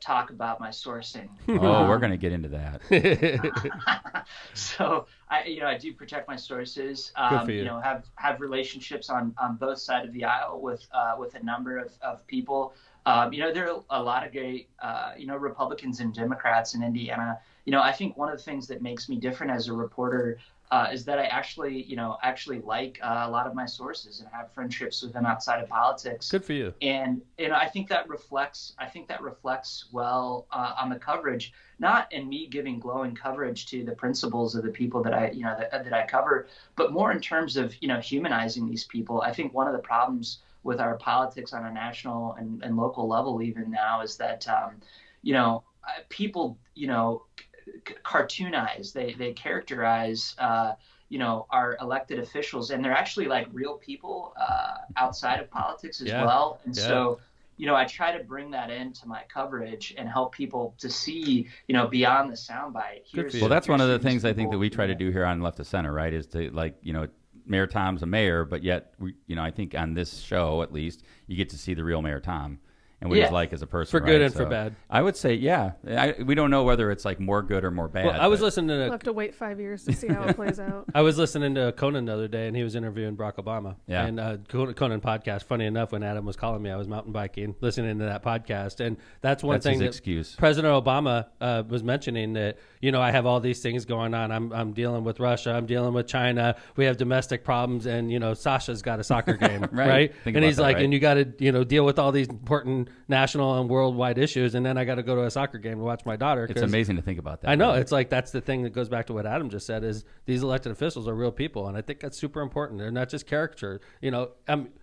talk about my sourcing. Oh, we're going to get into that. So I do protect my sources. Good for you. Have relationships on both sides of the aisle with a number of people. There are a lot of great Republicans and Democrats in Indiana. I think one of the things that makes me different as a reporter is that I actually like a lot of my sources and have friendships with them outside of politics. Good for you. And I think that reflects well on the coverage, not in me giving glowing coverage to the principles of the people that I cover, but more in terms of humanizing these people. I think one of the problems with our politics on a national and local level even now is that people, cartoonize, they characterize, our elected officials, and they're actually like real people outside of politics as well. And so, I try to bring that into my coverage and help people to see, beyond the soundbite. Well, that's one of the things I think that we try to do here on Left to Center, right? Is to Mayor Tom's a mayor, but yet I think on this show at least you get to see the real Mayor Tom and what he's like as a person, for good and for bad. I would say, we don't know whether it's like more good or more bad. Well, I was listening to. We'll have to wait 5 years to see how it plays out. I was listening to Conan the other day, and he was interviewing Barack Obama. Yeah. And Conan podcast. Funny enough, when Adam was calling me, I was mountain biking, listening to that podcast, and that's thing that excuse. President Obama was mentioning that I have all these things going on. I'm dealing with Russia. I'm dealing with China. We have domestic problems, and Sasha's got a soccer game, right? And he's like, and you got to deal with all these important national and worldwide issues, and then I got to go to a soccer game to watch my daughter. It's amazing to think about that. I know. It's like that's the thing that goes back to what Adam just said, is these elected officials are real people, and I think that's super important. They're not just caricature.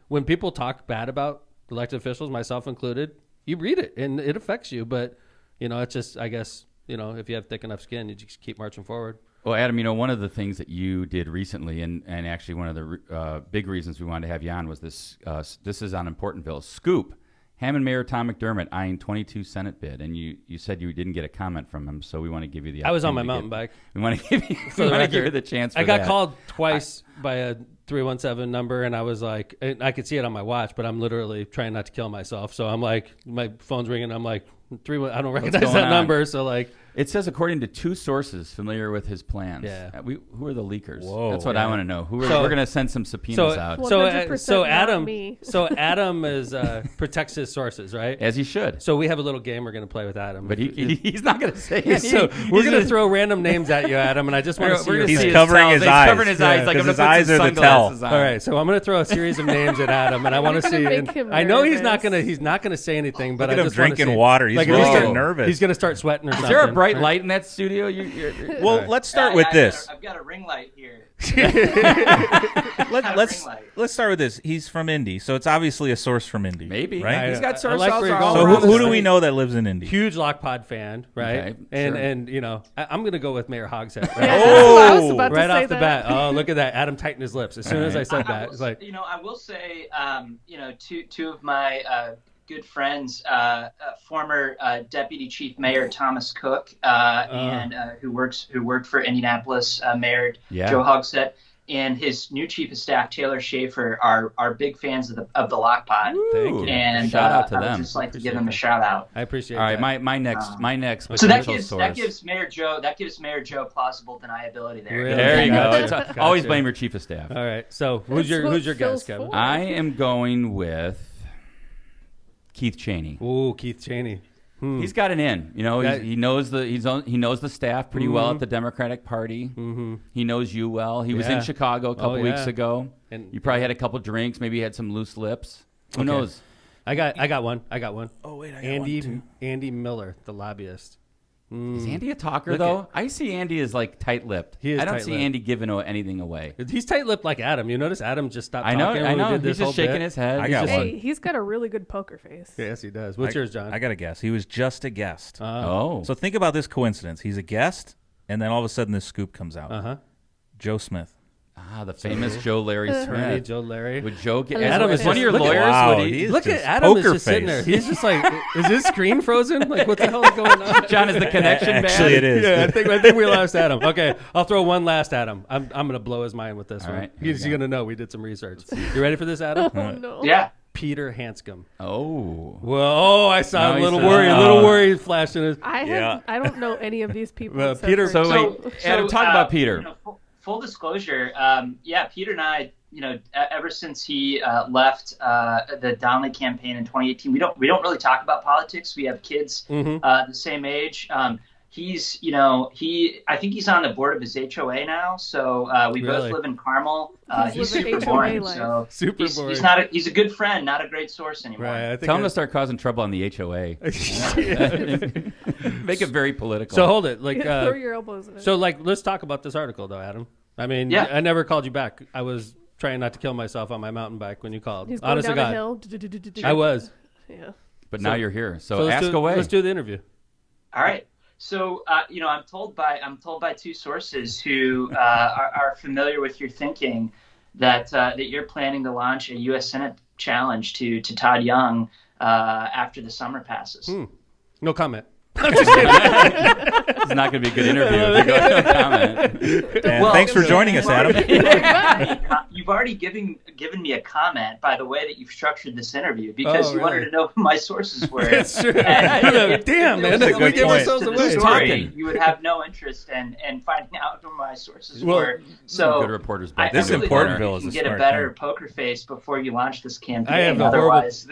When people talk bad about elected officials, myself included, you read it and it affects you, but it's just, I guess, if you have thick enough skin, you just keep marching forward. Well, Adam, one of the things that you did recently, and actually one of the big reasons we wanted to have you on was this. This is on Importantville. Scoop. Hammond Mayor Tom McDermott eyeing 22 Senate bid, and you said you didn't get a comment from him, so we want to give you the. I was on my mountain bike. We want to give you the chance. I got called twice by a 317 number, and I was like, I could see it on my watch, but I'm literally trying not to kill myself. So I'm like, my phone's ringing. I'm like, I don't recognize that number. So like. It says, according to two sources familiar with his plans. Yeah. Who are the leakers? Whoa. That's what I want to know. We're going to send some subpoenas out. So Adam is protects his sources, right? As he should. So we have a little game we're going to play with Adam. But he's not going to say anything. So we're going to throw random names at you, Adam, and I just want to see. He's covering his eyes. He's covering his eyes. Like, I'm his eyes are the tell. On. All right, so I'm going to throw a series of names at Adam, and I want to see. I know he's not going to say anything, but I just want to see. Drinking water. He's really nervous. He's going to start sweating or something. Is there a bright light in that studio? Well, let's start with this. I've got a ring light here. Let's start with this. He's from Indy, so it's obviously a source from Indy. Maybe, right? He's got sources. Like so who do we know that lives in Indy? Huge LOCPOD fan, right? Okay, and I'm going to go with Mayor Hogshead. Right? I was about to right say off the bat. Oh, look at that! Adam tightened his lips as soon as I said that. It's like, I will say, two of my good friends, former Deputy Chief Mayor Thomas Cook, and who worked for Indianapolis Mayor Joe Hogsett, and his new Chief of Staff Taylor Schaefer are big fans of the LOCPOD. Thank you. And shout out to I them. would just like to give them a shout out. I appreciate. All right, that. my next. So that source. gives Mayor Joe plausible deniability there. Really? There you go. Gotcha. Always blame your Chief of Staff. All right, so who's your guess, Kevin? I am going with Keith Cheney. Ooh, Keith Cheney. He's got an in. He knows the staff pretty well at the Democratic Party. Mm-hmm. He knows you well. He was in Chicago a couple weeks ago. And you probably had a couple drinks. Maybe he had some loose lips. Who knows? I got one. Oh wait, Andy Miller, the lobbyist. Is Andy a talker, though? I see Andy as, like, tight-lipped. I don't see Andy giving anything away. He's tight-lipped like Adam. You notice Adam just stopped talking. I know. He's just shaking his head. I got one. He's got a really good poker face. Yes, he does. What's yours, John? I got a guess. He was just a guest. So think about this coincidence. He's a guest, and then all of a sudden this scoop comes out. Joe Smith. The famous Joe Larry Smith. Joe Larry. Would Joe get Adam is one of your lawyers? Wow, look at Adam is just sitting there. He's just like, is his screen frozen? Like, what the hell is going on? John, is the connection bad? Actually, it is. Yeah, I think we lost Adam. Okay, I'll throw one last Adam. I'm going to blow his mind with this one. Right, He's going to know we did some research. You ready for this, Adam? Oh, no. Yeah. Peter Hanscom. Oh. Well, I saw a little worry flash in his. I don't know any of these people. Peter. Adam, talk about Peter. Full disclosure, Peter and I, ever since he left the Donnelly campaign in 2018, we don't really talk about politics. We have kids the same age. He's, I think he's on the board of his HOA now. So we both live in Carmel. He's super boring. So super boring. He's a good friend, not a great source anymore. Right, Tell him to start causing trouble on the HOA. Make it very political. So hold it, throw your elbows in it. So let's talk about this article though, Adam. I mean, I never called you back. I was trying not to kill myself on my mountain bike when you called. He's going down a hill. I was. Yeah. But now you're here. So ask away. Let's do the interview. All right. So, I'm told by two sources who are familiar with your thinking that you're planning to launch a U.S. Senate challenge to Todd Young after the summer passes. No comment. It's not going to be a good interview if you go no comment. And thanks for joining us, Adam. You've already given me a comment by the way that you've structured this interview because you wanted to know who my sources were. That's true. Damn, man, that's a good we give point. ourselves away. Story, you would have no interest in finding out who my sources were. So good reporters. This really Importantville is you a can get a smart better thing. poker face before you launch this campaign. I have a Otherwise,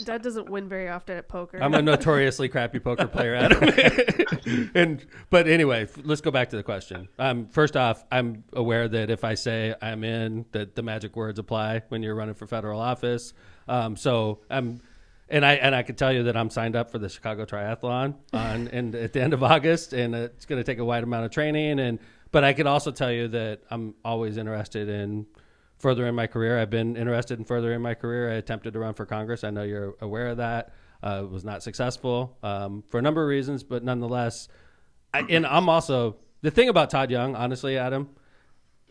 Dad doesn't win very often at poker. I'm a notoriously crappy poker player, Adam. But anyway, let's go back to the question. First off, I'm aware that if I say I'm in, that the magic words apply when you're running for federal office. And I can tell you that I'm signed up for the Chicago Triathlon at the end of August, and it's going to take a wide amount of training. But I could also tell you that I'm always interested in furthering my career. I've been interested in furthering my career. I attempted to run for Congress. I know you're aware of that. Was not successful for a number of reasons, but nonetheless, I'm also the thing about Todd Young, honestly, Adam.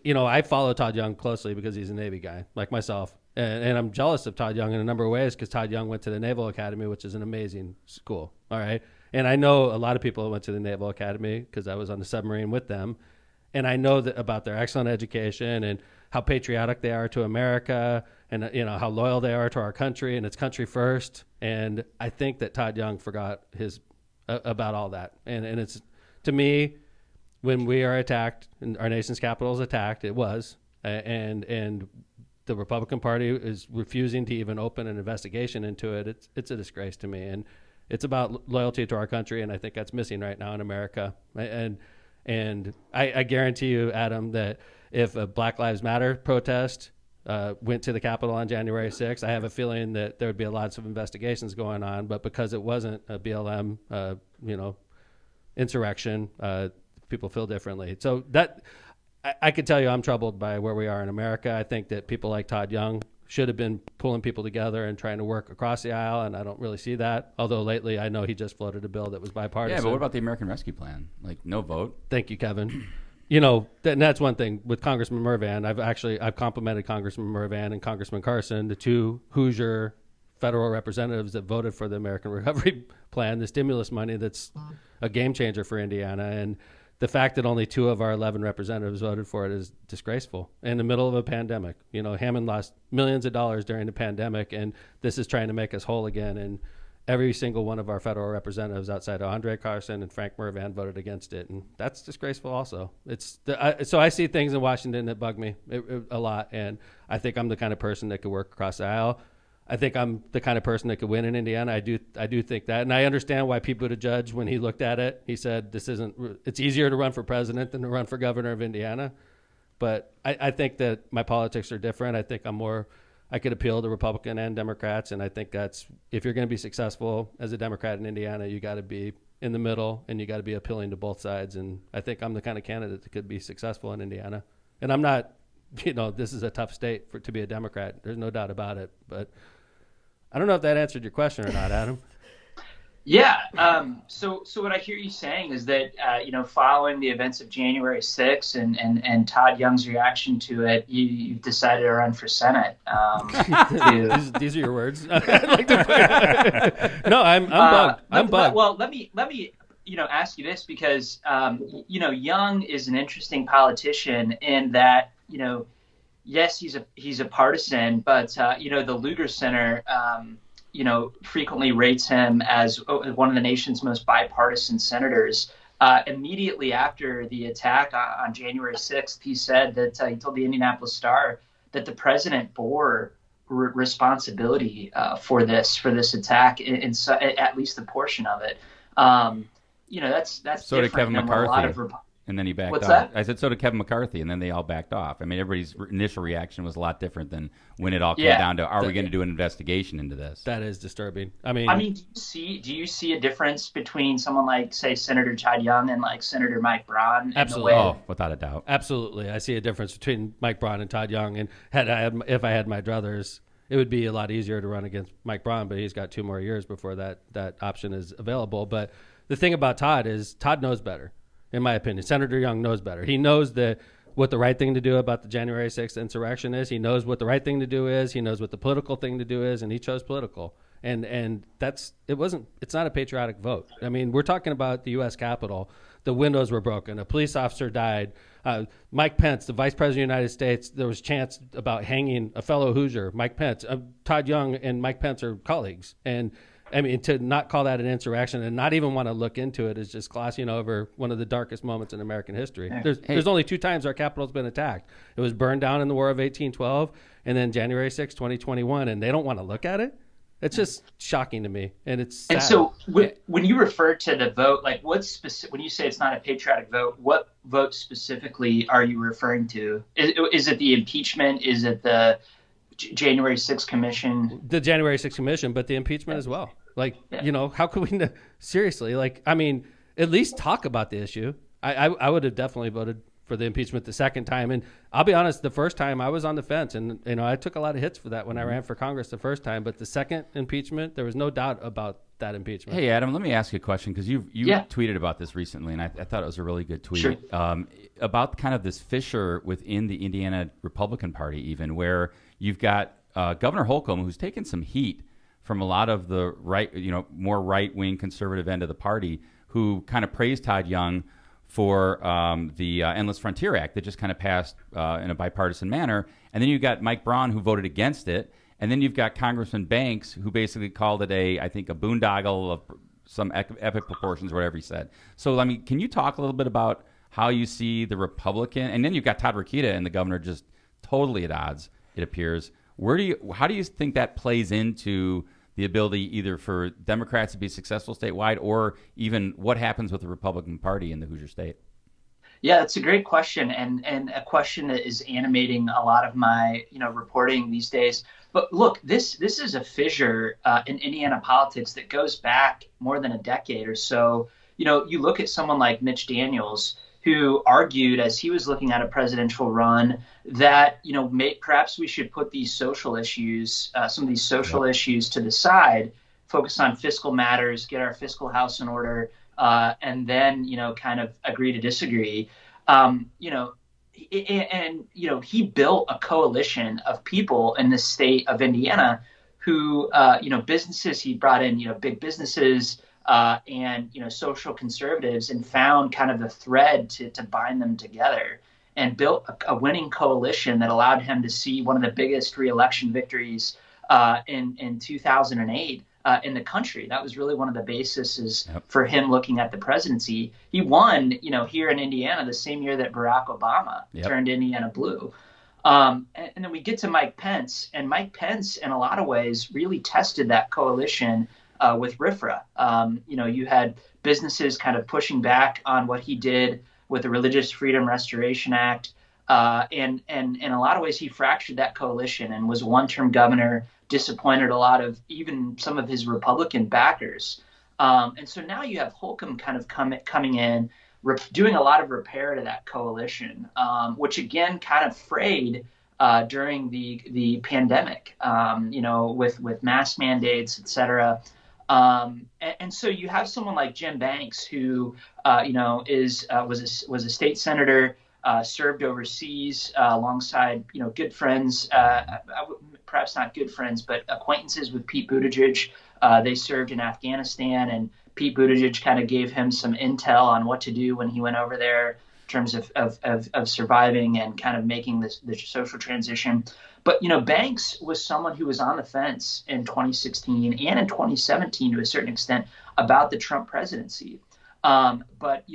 I follow Todd Young closely because he's a Navy guy like myself, and I'm jealous of Todd Young in a number of ways because Todd Young went to the Naval Academy, which is an amazing school. All right, and I know a lot of people that went to the Naval Academy because I was on the submarine with them, and I know that about their excellent education and how patriotic they are to America, and how loyal they are to our country and its country first. And I think that Todd Young forgot about all that. And it's, to me, when we are attacked and our nation's capital is attacked, it was, and the Republican Party is refusing to even open an investigation into it. It's a disgrace to me, and it's about loyalty to our country, and I think that's missing right now in America. And I guarantee you, Adam, that if a Black Lives Matter protest went to the Capitol on January 6th, I have a feeling that there would be lots of investigations going on. But because it wasn't a BLM, insurrection, people feel differently. So that I could tell you, I'm troubled by where we are in America. I think that people like Todd Young should have been pulling people together and trying to work across the aisle, and I don't really see that. Although lately, I know he just floated a bill that was bipartisan. Yeah, but what about the American Rescue Plan? Like, no vote. Thank you, Kevin. And that's one thing with Congressman Mervan. I've complimented Congressman Mervan and Congressman Carson, the two Hoosier federal representatives that voted for the American Recovery Plan, the stimulus money that's a game changer for Indiana. And the fact that only 2 of our 11 representatives voted for it is disgraceful in the middle of a pandemic. Hammond lost millions of dollars during the pandemic, and this is trying to make us whole again. And every single one of our federal representatives outside of Andre Carson and Frank Mervan voted against it, and that's disgraceful also. So I see things in Washington that bug me a lot, and I think I'm the kind of person that could work across the aisle. I think I'm the kind of person that could win in Indiana. I do think that, and I understand why Pete Buttigieg, when he looked at it, he said it's easier to run for president than to run for governor of Indiana. But I think that my politics are different. I think I could appeal to Republican and Democrats, and I think that's, if you're going to be successful as a Democrat in Indiana, you got to be in the middle, and you got to be appealing to both sides. And I think I'm the kind of candidate that could be successful in Indiana. And I'm not, this is a tough state to be a Democrat. There's no doubt about it. But I don't know if that answered your question or not, Adam. Yeah. So what I hear you saying is that, following the events of January 6th and Todd Young's reaction to it, you've decided to run for Senate. These are your words. No, I'm bugged. I'm bugged. Well, let me ask you this because, Young is an interesting politician in that, yes, he's a partisan, but, the Lugar Center, frequently rates him as one of the nation's most bipartisan senators. Immediately after the attack on January 6th, he said that he told the Indianapolis Star that the president bore responsibility for this attack, in at least a portion of it. That's so different did Kevin than McCarthy. a lot of And then he backed What's off. that? I said, so did Kevin McCarthy, and then they all backed off. I mean, everybody's initial reaction was a lot different than when it all came down to, are we going to do an investigation into this? That is disturbing. I mean, do you see a difference between someone like, say, Senator Todd Young and like Senator Mike Braun? Absolutely. Oh, without a doubt. Absolutely. I see a difference between Mike Braun and Todd Young. And if I had my druthers, it would be a lot easier to run against Mike Braun, but he's got 2 more years before that option is available. But the thing about Todd is Todd knows better, in my opinion. Senator Young knows better. He knows what the right thing to do about the January 6th insurrection is. He knows what the right thing to do is. He knows what the political thing to do is, and he chose political. And it's not a patriotic vote. I mean, we're talking about the U.S. Capitol. The windows were broken. A police officer died. Mike Pence, the Vice President of the United States, there was chance about hanging a fellow Hoosier, Mike Pence. Todd Young and Mike Pence are colleagues. And I mean, to not call that an insurrection and not even want to look into it is just glossing over one of the darkest moments in American history. There's only 2 times our Capitol's been attacked. It was burned down in the War of 1812 and then January 6, 2021, and they don't want to look at it? It's just shocking to me, and it's sad. And so when you refer to the vote, like when you say it's not a patriotic vote, what vote specifically are you referring to? Is it the impeachment? Is it the January 6th commission? The January 6th commission, but the impeachment as well. Like, how could we seriously, at least talk about the issue. I would have definitely voted for the impeachment the second time. And I'll be honest, the first time I was on the fence, and I took a lot of hits for that when I ran for Congress the first time. But the second impeachment, there was no doubt about that impeachment. Hey, Adam, let me ask you a question, because you tweeted about this recently, and I thought it was a really good tweet. Sure. About kind of this fissure within the Indiana Republican Party, even where you've got Governor Holcomb, who's taken some heat from a lot of the more right-wing conservative end of the party, who kind of praised Todd Young for the Endless Frontier Act that just kind of passed in a bipartisan manner. And then you've got Mike Braun, who voted against it. And then you've got Congressman Banks, who basically called it I think a boondoggle of some epic proportions, or whatever he said. So, I mean, can you talk a little bit about how you see the Republican? And then you've got Todd Rokita and the governor just totally at odds, it appears. How do you think that plays into the ability either for Democrats to be successful statewide, or even what happens with the Republican Party in the Hoosier State? Yeah, it's a great question, and a question that is animating a lot of my reporting these days. But look, this is a fissure in Indiana politics that goes back more than a decade or so. You look at someone like Mitch Daniels, who argued as he was looking at a presidential run that, perhaps we should put these social issues, some of these social issues to the side, focus on fiscal matters, get our fiscal house in order, and then, kind of agree to disagree. He built a coalition of people in the state of Indiana who, businesses, he brought in, big businesses, and social conservatives, and found kind of the thread to bind them together, and built a winning coalition that allowed him to see one of the biggest reelection victories in 2008 in the country. That was really one of the bases for him looking at the presidency. He won, here in Indiana the same year that Barack Obama turned Indiana blue. And then we get to Mike Pence, and Mike Pence, in a lot of ways, really tested that coalition with RFRA. You had businesses kind of pushing back on what he did with the Religious Freedom Restoration Act. And in a lot of ways, he fractured that coalition and was a one-term governor, disappointed a lot of even some of his Republican backers. And so now you have Holcomb kind of coming in, doing a lot of repair to that coalition, which again kind of frayed during the pandemic, with mask mandates, et cetera. And so you have someone like Jim Banks, who, was a state senator, served overseas alongside, good friends, perhaps not good friends, but acquaintances with Pete Buttigieg. They served in Afghanistan, and Pete Buttigieg kind of gave him some intel on what to do when he went over there in terms of surviving and kind of making the social transition. But, Banks was someone who was on the fence in 2016 and in 2017 to a certain extent about the Trump presidency. But,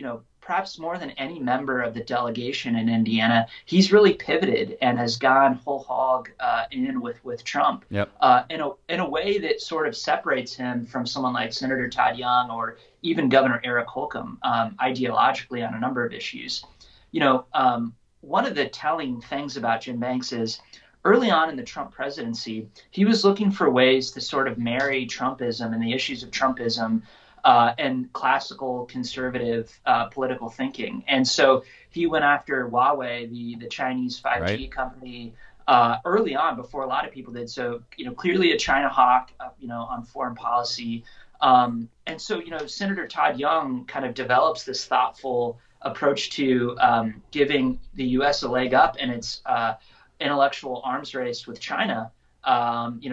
perhaps more than any member of the delegation in Indiana, he's really pivoted and has gone whole hog in with Trump in a way that sort of separates him from someone like Senator Todd Young or even Governor Eric Holcomb ideologically on a number of issues. One of the telling things about Jim Banks is early on in the Trump presidency, he was looking for ways to sort of marry Trumpism and the issues of Trumpism and classical conservative political thinking. And so he went after Huawei, the Chinese 5G company, early on before a lot of people did. So, clearly a China hawk, on foreign policy. And so, Senator Todd Young kind of develops this thoughtful approach to giving the U.S. a leg up in its intellectual arms race with China.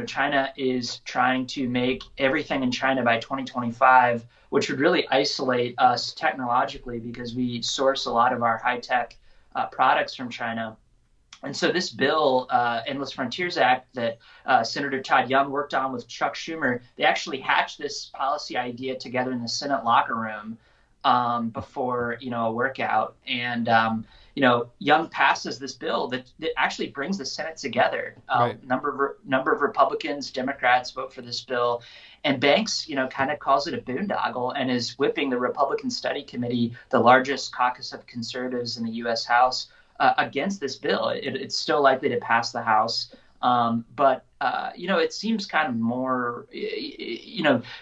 China is trying to make everything in China by 2025, which would really isolate us technologically because we source a lot of our high-tech products from China. And so this bill, Endless Frontiers Act, that Senator Todd Young worked on with Chuck Schumer, they actually hatched this policy idea together in the Senate locker room before, a workout. And, Young passes this bill that actually brings the Senate together. Right. Number of Republicans, Democrats vote for this bill. And Banks, kind of calls it a boondoggle and is whipping the Republican Study Committee, the largest caucus of conservatives in the U.S. House, against this bill. It's still likely to pass the House. But it seems kind of more,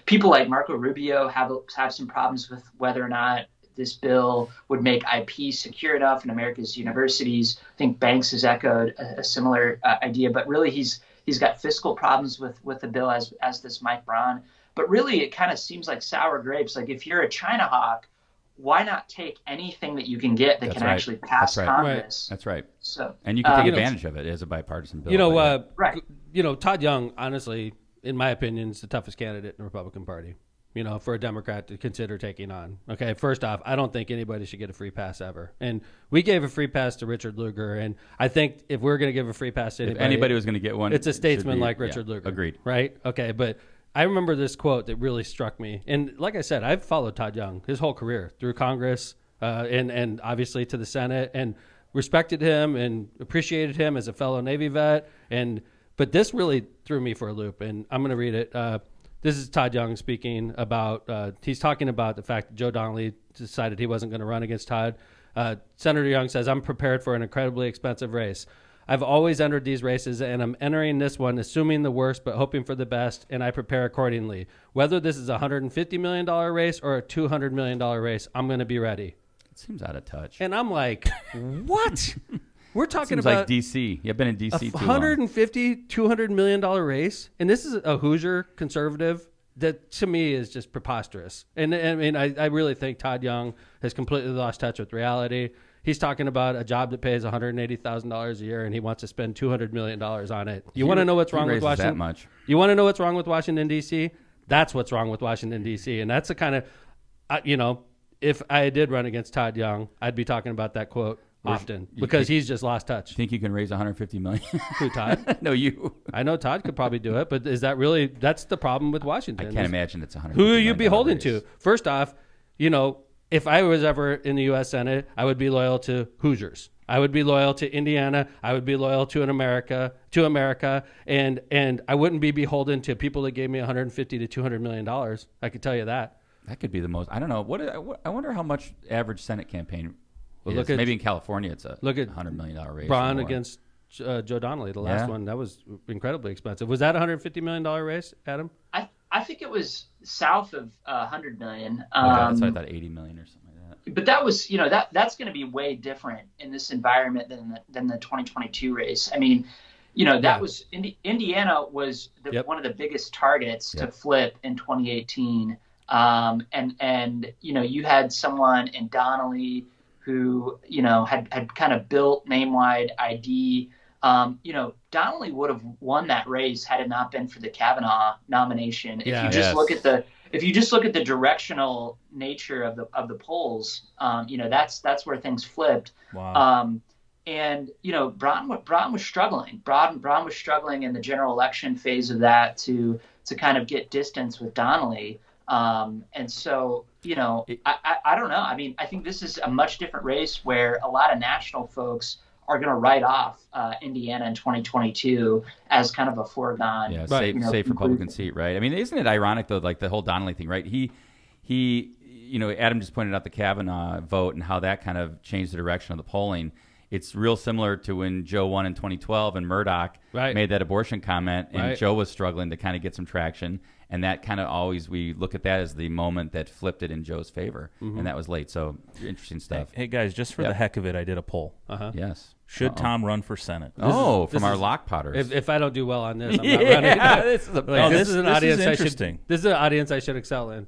people like Marco Rubio have some problems with whether or not this bill would make IP secure enough in America's universities. I think Banks has echoed a similar idea, but really he's got fiscal problems with the bill, as does Mike Braun. But really, it kind of seems like sour grapes. Like if you're a China hawk, why not take anything that you can get that can actually pass Congress? That's right. So, and you can take advantage of it as a bipartisan bill. right. Todd Young, honestly, in my opinion, is the toughest candidate in the Republican Party, for a Democrat to consider taking on. Okay, first off, I don't think anybody should get a free pass ever. And we gave a free pass to Richard Lugar. And I think if we're going to give a free pass to anybody was going to get one, it's a statesman like Richard Lugar. Agreed. Right? Okay, but I remember this quote that really struck me. And like I said, I've followed Todd Young his whole career through Congress and obviously to the Senate, and respected him and appreciated him as a fellow Navy vet. But this really threw me for a loop, and I'm going to read it. This is Todd Young speaking about, he's talking about the fact that Joe Donnelly decided he wasn't going to run against Todd. Senator Young says, "I'm prepared for an incredibly expensive race. I've always entered these races, and I'm entering this one assuming the worst but hoping for the best, and I prepare accordingly. Whether this is a $150 million race or a $200 million race, I'm going to be ready." It seems out of touch. And I'm like, what? We're talking seems about like D.C. You've been in D.C. too long. $150, $200 million race, and this is a Hoosier conservative that to me is just preposterous. And I mean, I really think Todd Young has completely lost touch with reality. He's talking about a job that pays $180,000 a year, and he wants to spend $200 million on it. You want to know what's wrong with Washington? That much. You want to know what's wrong with Washington, D.C.? That's what's wrong with Washington, D.C. And that's the kind of, if I did run against Todd Young, I'd be talking about that quote often because he's just lost touch. Think you can raise $150 million? Who, Todd? No, you. I know Todd could probably do it, but is that really? That's the problem with Washington. I can't imagine it's $150 Who are you million beholden race. to? First off, if I was ever in the U.S. Senate, I would be loyal to Hoosiers. I would be loyal to Indiana. I would be loyal to America, and I wouldn't be beholden to people that gave me $150 to $200 million. I could tell you that. That could be the most. I don't know. I wonder how much average Senate campaign. Well, is. Maybe in California it's a $100 million race. Braun against Joe Donnelly, the last one, that was incredibly expensive. Was that a $150 million race, Adam? I think it was south of $100 million. Okay, that's why I thought $80 million or something like that. But that was, that's going to be way different in this environment than the 2022 race. I mean, that was Indiana was one of the biggest targets to flip in 2018. And you had someone in Donnelly who, had kind of built name-wide ID. Donnelly would have won that race had it not been for the Kavanaugh nomination. If you just look at the directional nature of the polls, that's where things flipped. Wow. Braun was struggling. Braun was struggling in the general election phase of that to kind of get distance with Donnelly. And so, I don't know. I mean, I think this is a much different race where a lot of national folks are going to write off Indiana in 2022 as kind of a foregone. Yeah, safe Republican seat, right? I mean, isn't it ironic though, like the whole Donnelly thing, right? He, Adam just pointed out the Kavanaugh vote and how that kind of changed the direction of the polling. It's real similar to when Joe won in 2012 and Murdoch made that abortion comment, and Joe was struggling to kind of get some traction. And that kind of always, we look at that as the moment that flipped it in Joe's favor. And that was late. So interesting stuff. Hey guys, just for the heck of it, I did a poll. Yes. Should Tom run for Senate? From our LOCPODers. If I don't do well on this, I'm not running. This is This is an audience I should. interesting. This is an audience I should excel in.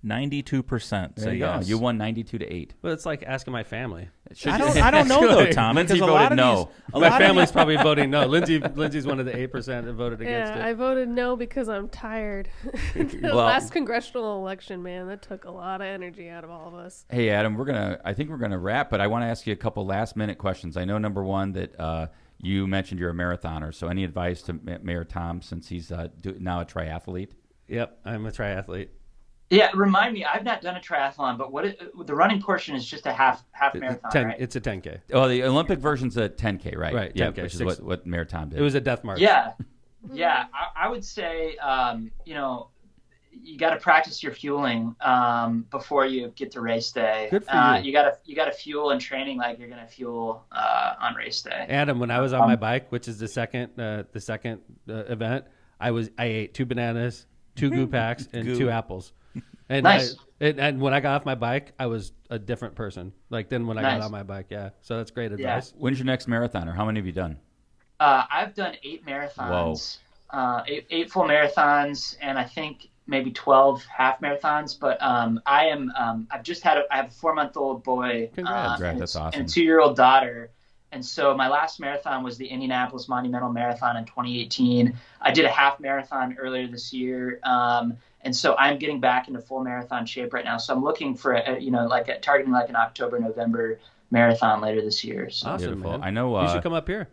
92% say yes. You won 92-8. But it's like asking my family. I don't know though, Tom. Lindsey because voted no. My family's probably voting no. Lindsey's one of the 8% that voted against it. I voted no because I'm tired. The last congressional election, man, that took a lot of energy out of all of us. Hey, Adam, I think we're gonna wrap, but I want to ask you a couple last-minute questions. I know number one that you mentioned you're a marathoner. So any advice to Mayor Tom since he's now a triathlete? Yep, I'm a triathlete. Yeah, remind me. I've not done a triathlon, but the running portion is just a half marathon, right? It's a 10K. Oh, the Olympic version's a 10K, right? Right, Yeah, 10K, which is what Mayor Tom did. It was a death march. Yeah. I would say, you got to practice your fueling before you get to race day. Good for you. You got to fuel in training like you're going to fuel on race day. Adam, when I was on my bike, which is the second event, I ate 2 bananas, 2 goo packs, and 2 apples. And nice. And when I got off my bike, I was a different person. Than when I got on my bike. Yeah. So that's great advice. Yeah. When's your next marathon, or how many have you done? I've done 8 marathons. Whoa. 8 full marathons, and I think maybe 12 half marathons. But I have a 4-month-old boy. Congrats. That's awesome. And a 2-year-old daughter. And so my last marathon was the Indianapolis Monumental Marathon in 2018. I did a half marathon earlier this year. And so I'm getting back into full marathon shape right now. So I'm looking for targeting like an October, November marathon later this year. So. Awesome, Beautiful. man. I know. You should come up here.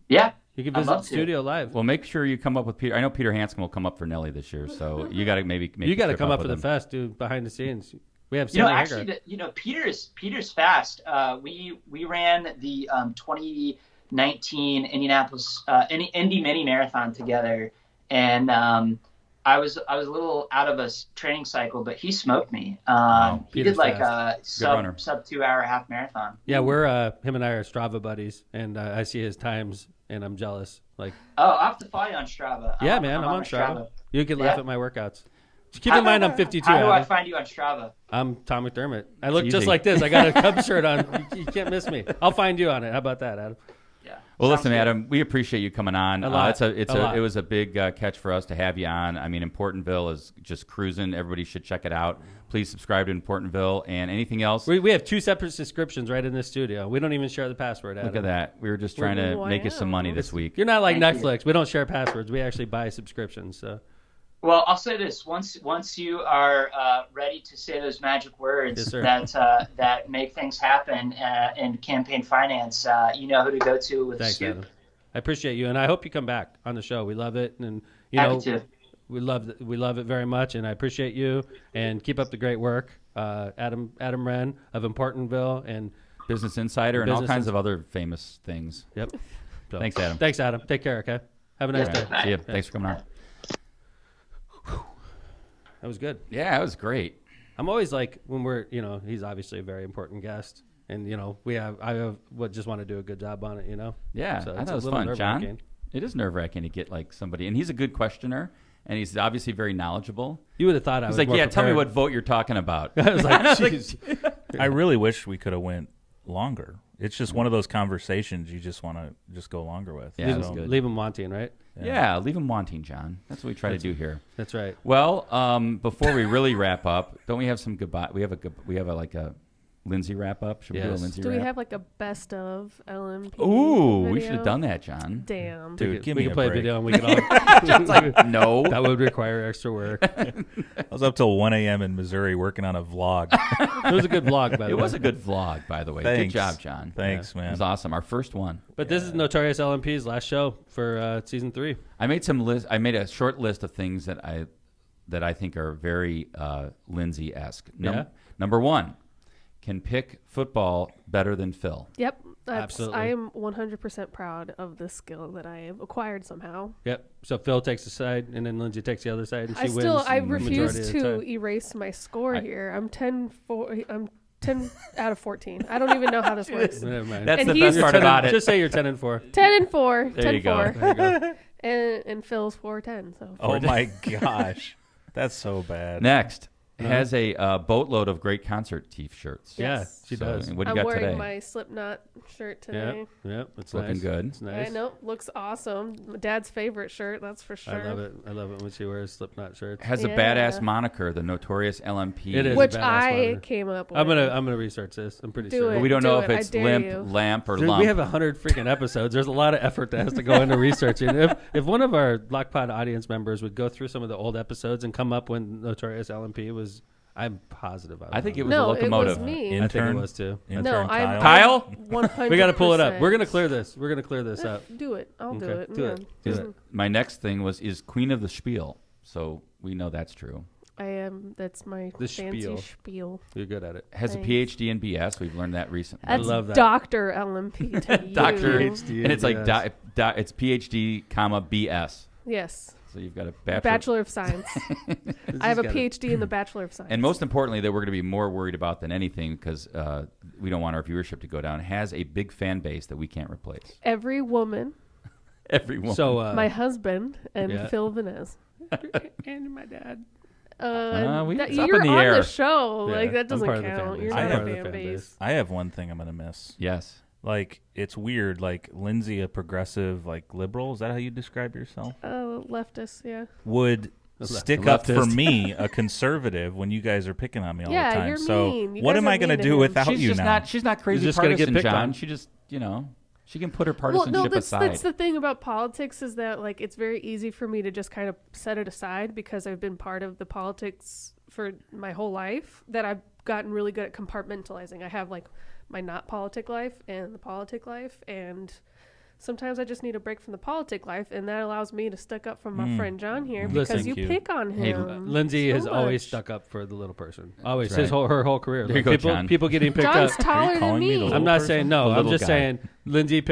Yeah. You can visit the studio live. Well, make sure you come up with Peter. I know Peter Hanscom will come up for Nelly this year, so you got to maybe make you got to trip come up for with the him. fest, dude. Behind the scenes, we have. Peter's fast. We ran the 2019 Indianapolis Indy Mini Marathon together, and I was a little out of a training cycle, but he smoked me. He did like a sub 2 hour half marathon. Yeah, we're him and I are Strava buddies, and I see his times, and I'm jealous. I'll have to follow you on Strava. Yeah, man, I'm on Strava. You can laugh at my workouts. Just keep in mind, I'm 52. How do I find you on Strava? I'm Tom McDermott. I look just like this. I got a Cubs shirt on. You can't miss me. I'll find you on it. How about that, Adam? Yeah. Well, listen, Adam, we appreciate you coming on. A lot. It was a big catch for us to have you on. I mean, Importantville is just cruising. Everybody should check it out. Please subscribe to Importantville. And anything else? We have 2 separate subscriptions right in this studio. We don't even share the password, Adam. Look at that. We were just trying to make you some money this week. You're not like Netflix. We don't share passwords. We actually buy subscriptions. So. Well, I'll say this: once you are ready to say those magic words that make things happen in campaign finance, you know who to go to with Thanks, Scoop. Adam. I appreciate you, and I hope you come back on the show. We love it, and Happy to. we love it very much, and I appreciate you. And keep up the great work, Adam Wren of Importantville and Business Insider and all kinds of other famous things. Yep. So, thanks, Adam. Thanks, Adam. Take care. Okay. Have a nice day. See you. Thanks for coming on. That was good. Yeah, it was great. I'm always like when we're, he's obviously a very important guest, and I just want to do a good job on it, Yeah, so I thought it was fun, nerve-wracking. John. It is nerve-wracking to get like somebody, and he's a good questioner, and he's obviously very knowledgeable. You would have thought I was like, more yeah, tell me prepared. what vote you're talking about. I was like, jeez. I really wish we could have went longer. It's just one of those conversations you just want to just go longer with. Yeah, that was good. Leave them wanting, right? Yeah, leave them wanting, John. That's what we try to do here. That's right. Well, before we really wrap up, don't we have some goodbye? We have a Lindsey wrap up. Should we do a Lindsey Do wrap? we have like a best of LMP? Ooh, video? we should have done that, John. Damn. Dude, give we me can a play break. a video and we can all. John's like, no. That would require extra work. I was up till 1 a.m. in Missouri working on a vlog. It was a good vlog, by the way. It was a good vlog, by the way. Thanks. Good job, John. Thanks, It man. was awesome. Our first one. But this is Notorious LMP's last show for season 3. I made I made a short list of things that I think are very Lindsey-esque. Number 1, can pick football better than Phil. Yep. Absolutely. I am 100% proud of this skill that I have acquired somehow. Yep. So Phil takes the side, and then Lindsey takes the other side, and she wins. I the majority refuse of the to time. erase my score here. I'm 10 out of 14. I don't even know how this works. Never mind. That's And the he's- best part about it. Just say you're 10-4. 10-4. There you go. 10-4. And Phil's 4-10. So Oh my gosh. That's so bad. Next. Has a boatload of great concert T-shirts. Yes. Yeah, she does. What do you I'm got wearing today? my Slipknot shirt today. Yep, it's Looking nice. good. It's nice. I know, looks awesome. My dad's favorite shirt, that's for sure. I love it when she wears Slipknot shirts. Has a badass moniker, the Notorious LMP. It is. Which a badass I monitor. came up with. I'm gonna research this. I'm pretty Do sure. it. We don't know if I it's dare limp, you. lamp, or Dude, lump. we have 100 freaking episodes. There's a lot of effort that has to go into researching. If one of our LOCPOD audience members would go through some of the old episodes and come up when Notorious LMP was, I'm positive. I think it was No, a locomotive. it was me. I think it was too. Intern No, I'm Kyle? 100%. We got to pull it up. We're gonna clear this. We're gonna clear this up. Do it. I'll do Okay, it. do yeah. it. Is- My next thing is Queen of the Spiel. So we know that's true. I am. That's my The fancy spiel. spiel. You're good at it. Has Thanks. a PhD in BS. We've learned that recently. That's love that. Dr. LMP to Doctor, you. PhD. and it's like Yes. it's PhD, comma BS. Yes. So you've got a Bachelor of Science. I have a got it. PhD in the Bachelor of Science. And most importantly, that we're going to be more worried about than anything because we don't want our viewership to go down. Has a big fan base that we can't replace. Every woman, Everyone. So my husband, and yeah. Phil Vanez. and my dad. It's up you're in the on air. the show. Yeah, like that I'm doesn't part of the fan count. base. You're I'm not part a of fan the fan base. base. I have one thing I'm gonna miss. Yes. Like it's weird. Like Lindsey, a progressive, like liberal. Is that how you describe yourself? Leftist, yeah. Would A stick up for leftist. me, a conservative, when you guys are picking on me all Yeah, the time. you're so mean. You what guys am are I gonna mean to do him. without She's you just now? not. She's not crazy just gonna get partisan, picked John. on. She just she can put her Well, partisanship no, that's aside. the thing about politics is that like it's very easy for me to just kind of set it aside because I've been part of the politics for my whole life. That I've gotten really good at compartmentalizing. I have like my not politic life and the politic life, and sometimes I just need a break from the politic life, and that allows me to stick up for my friend John here because Listen, you Thank you. pick on Hey, him. Lindsay so has always much. stuck up for the little person. Always. That's right. Her whole career. There you go, people, John. people getting picked John's up. taller than calling me the me. little I'm not person? saying no. The I'm little just guy. saying Lindsay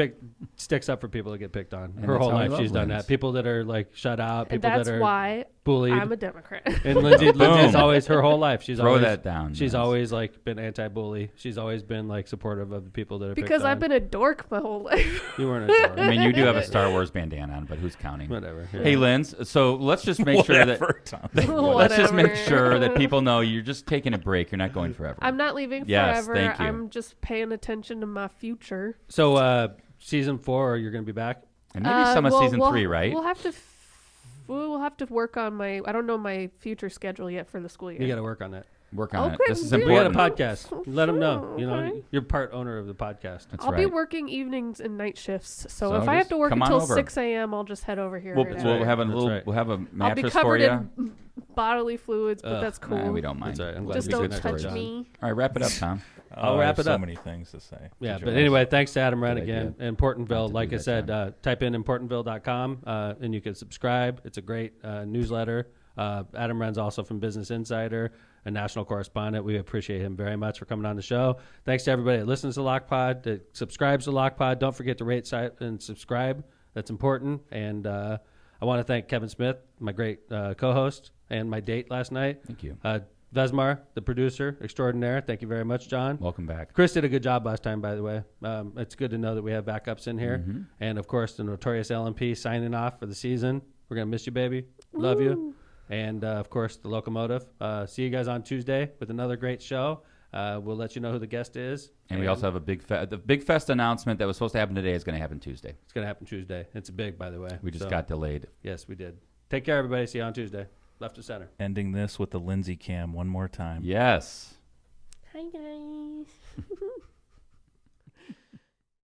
sticks up for people that get picked on. And Her that's whole how we life love she's done Linz. that. People that are like shut out. And People that's that are why bullied. I'm a Democrat. And Lindsay's Boom. always her whole life. She's Throw always, that down. She's Linz. always like been anti-bully. She's always been like supportive of the people that are because picked I've on. been a dork my whole life. You weren't a dork. I mean, you do have a Star Wars bandana on, but who's counting? Whatever. Yeah. Hey, Linz. So let's just make sure that Whatever, Tom. let's just make Whatever. sure that people know you're just taking a break. You're not going forever. I'm not leaving Yes, forever. thank you. I'm just paying attention to my future. So season 4, you're going to be back. and maybe some of well, season 3, right? We'll have to. We'll have to work on my. I don't know my future schedule yet for the school year. You got to work on that. Work on it. Okay, This is we We got a important. podcast. Let them know. You know, Okay. you're part owner of the podcast. That's I'll right. be working evenings and night shifts, so So if I have just to work come on until over. 6 a.m., I'll just head over here. We'll, right we'll after. have a That's little. right. We'll have a I'll be mattress for covered you. in bodily fluids, but that's cool. Nah, we don't mind. That's all right. I'm glad Just we don't did touch that. me. All right, wrap it up, Tom. I'll I wrap have it up. So many things to say. Yeah, Did but you anyway, thanks to Adam Wren Good again. idea. In Portentville, Not to like do I that, said, John. type in importantville.com and you can subscribe. It's a great newsletter. Adam Wren's also from Business Insider, a national correspondent. We appreciate him very much for coming on the show. Thanks to everybody that listens to LOCPOD, that subscribes to LOCPOD. Don't forget to rate, cite, and subscribe. That's important. And I want to thank Kevin Smith, my great co-host, and my date last night. Thank you. Vesmar, the producer extraordinaire. Thank you very much, John. Welcome back. Chris did a good job last time, by the way. It's good to know that we have backups in here. Mm-hmm. And, of course, the Notorious LMP signing off for the season. We're going to miss you, baby. Love you. And, of course, the Locomotive. See you guys on Tuesday with another great show. We'll let you know who the guest is. And we also have a the Big Fest announcement that was supposed to happen today is going to happen Tuesday. It's going to happen Tuesday. It's big, by the way. We just So, got delayed. Yes, we did. Take care, everybody. See you on Tuesday. Left to center. Ending this with the Lindsey cam one more time. Yes. Hi, guys.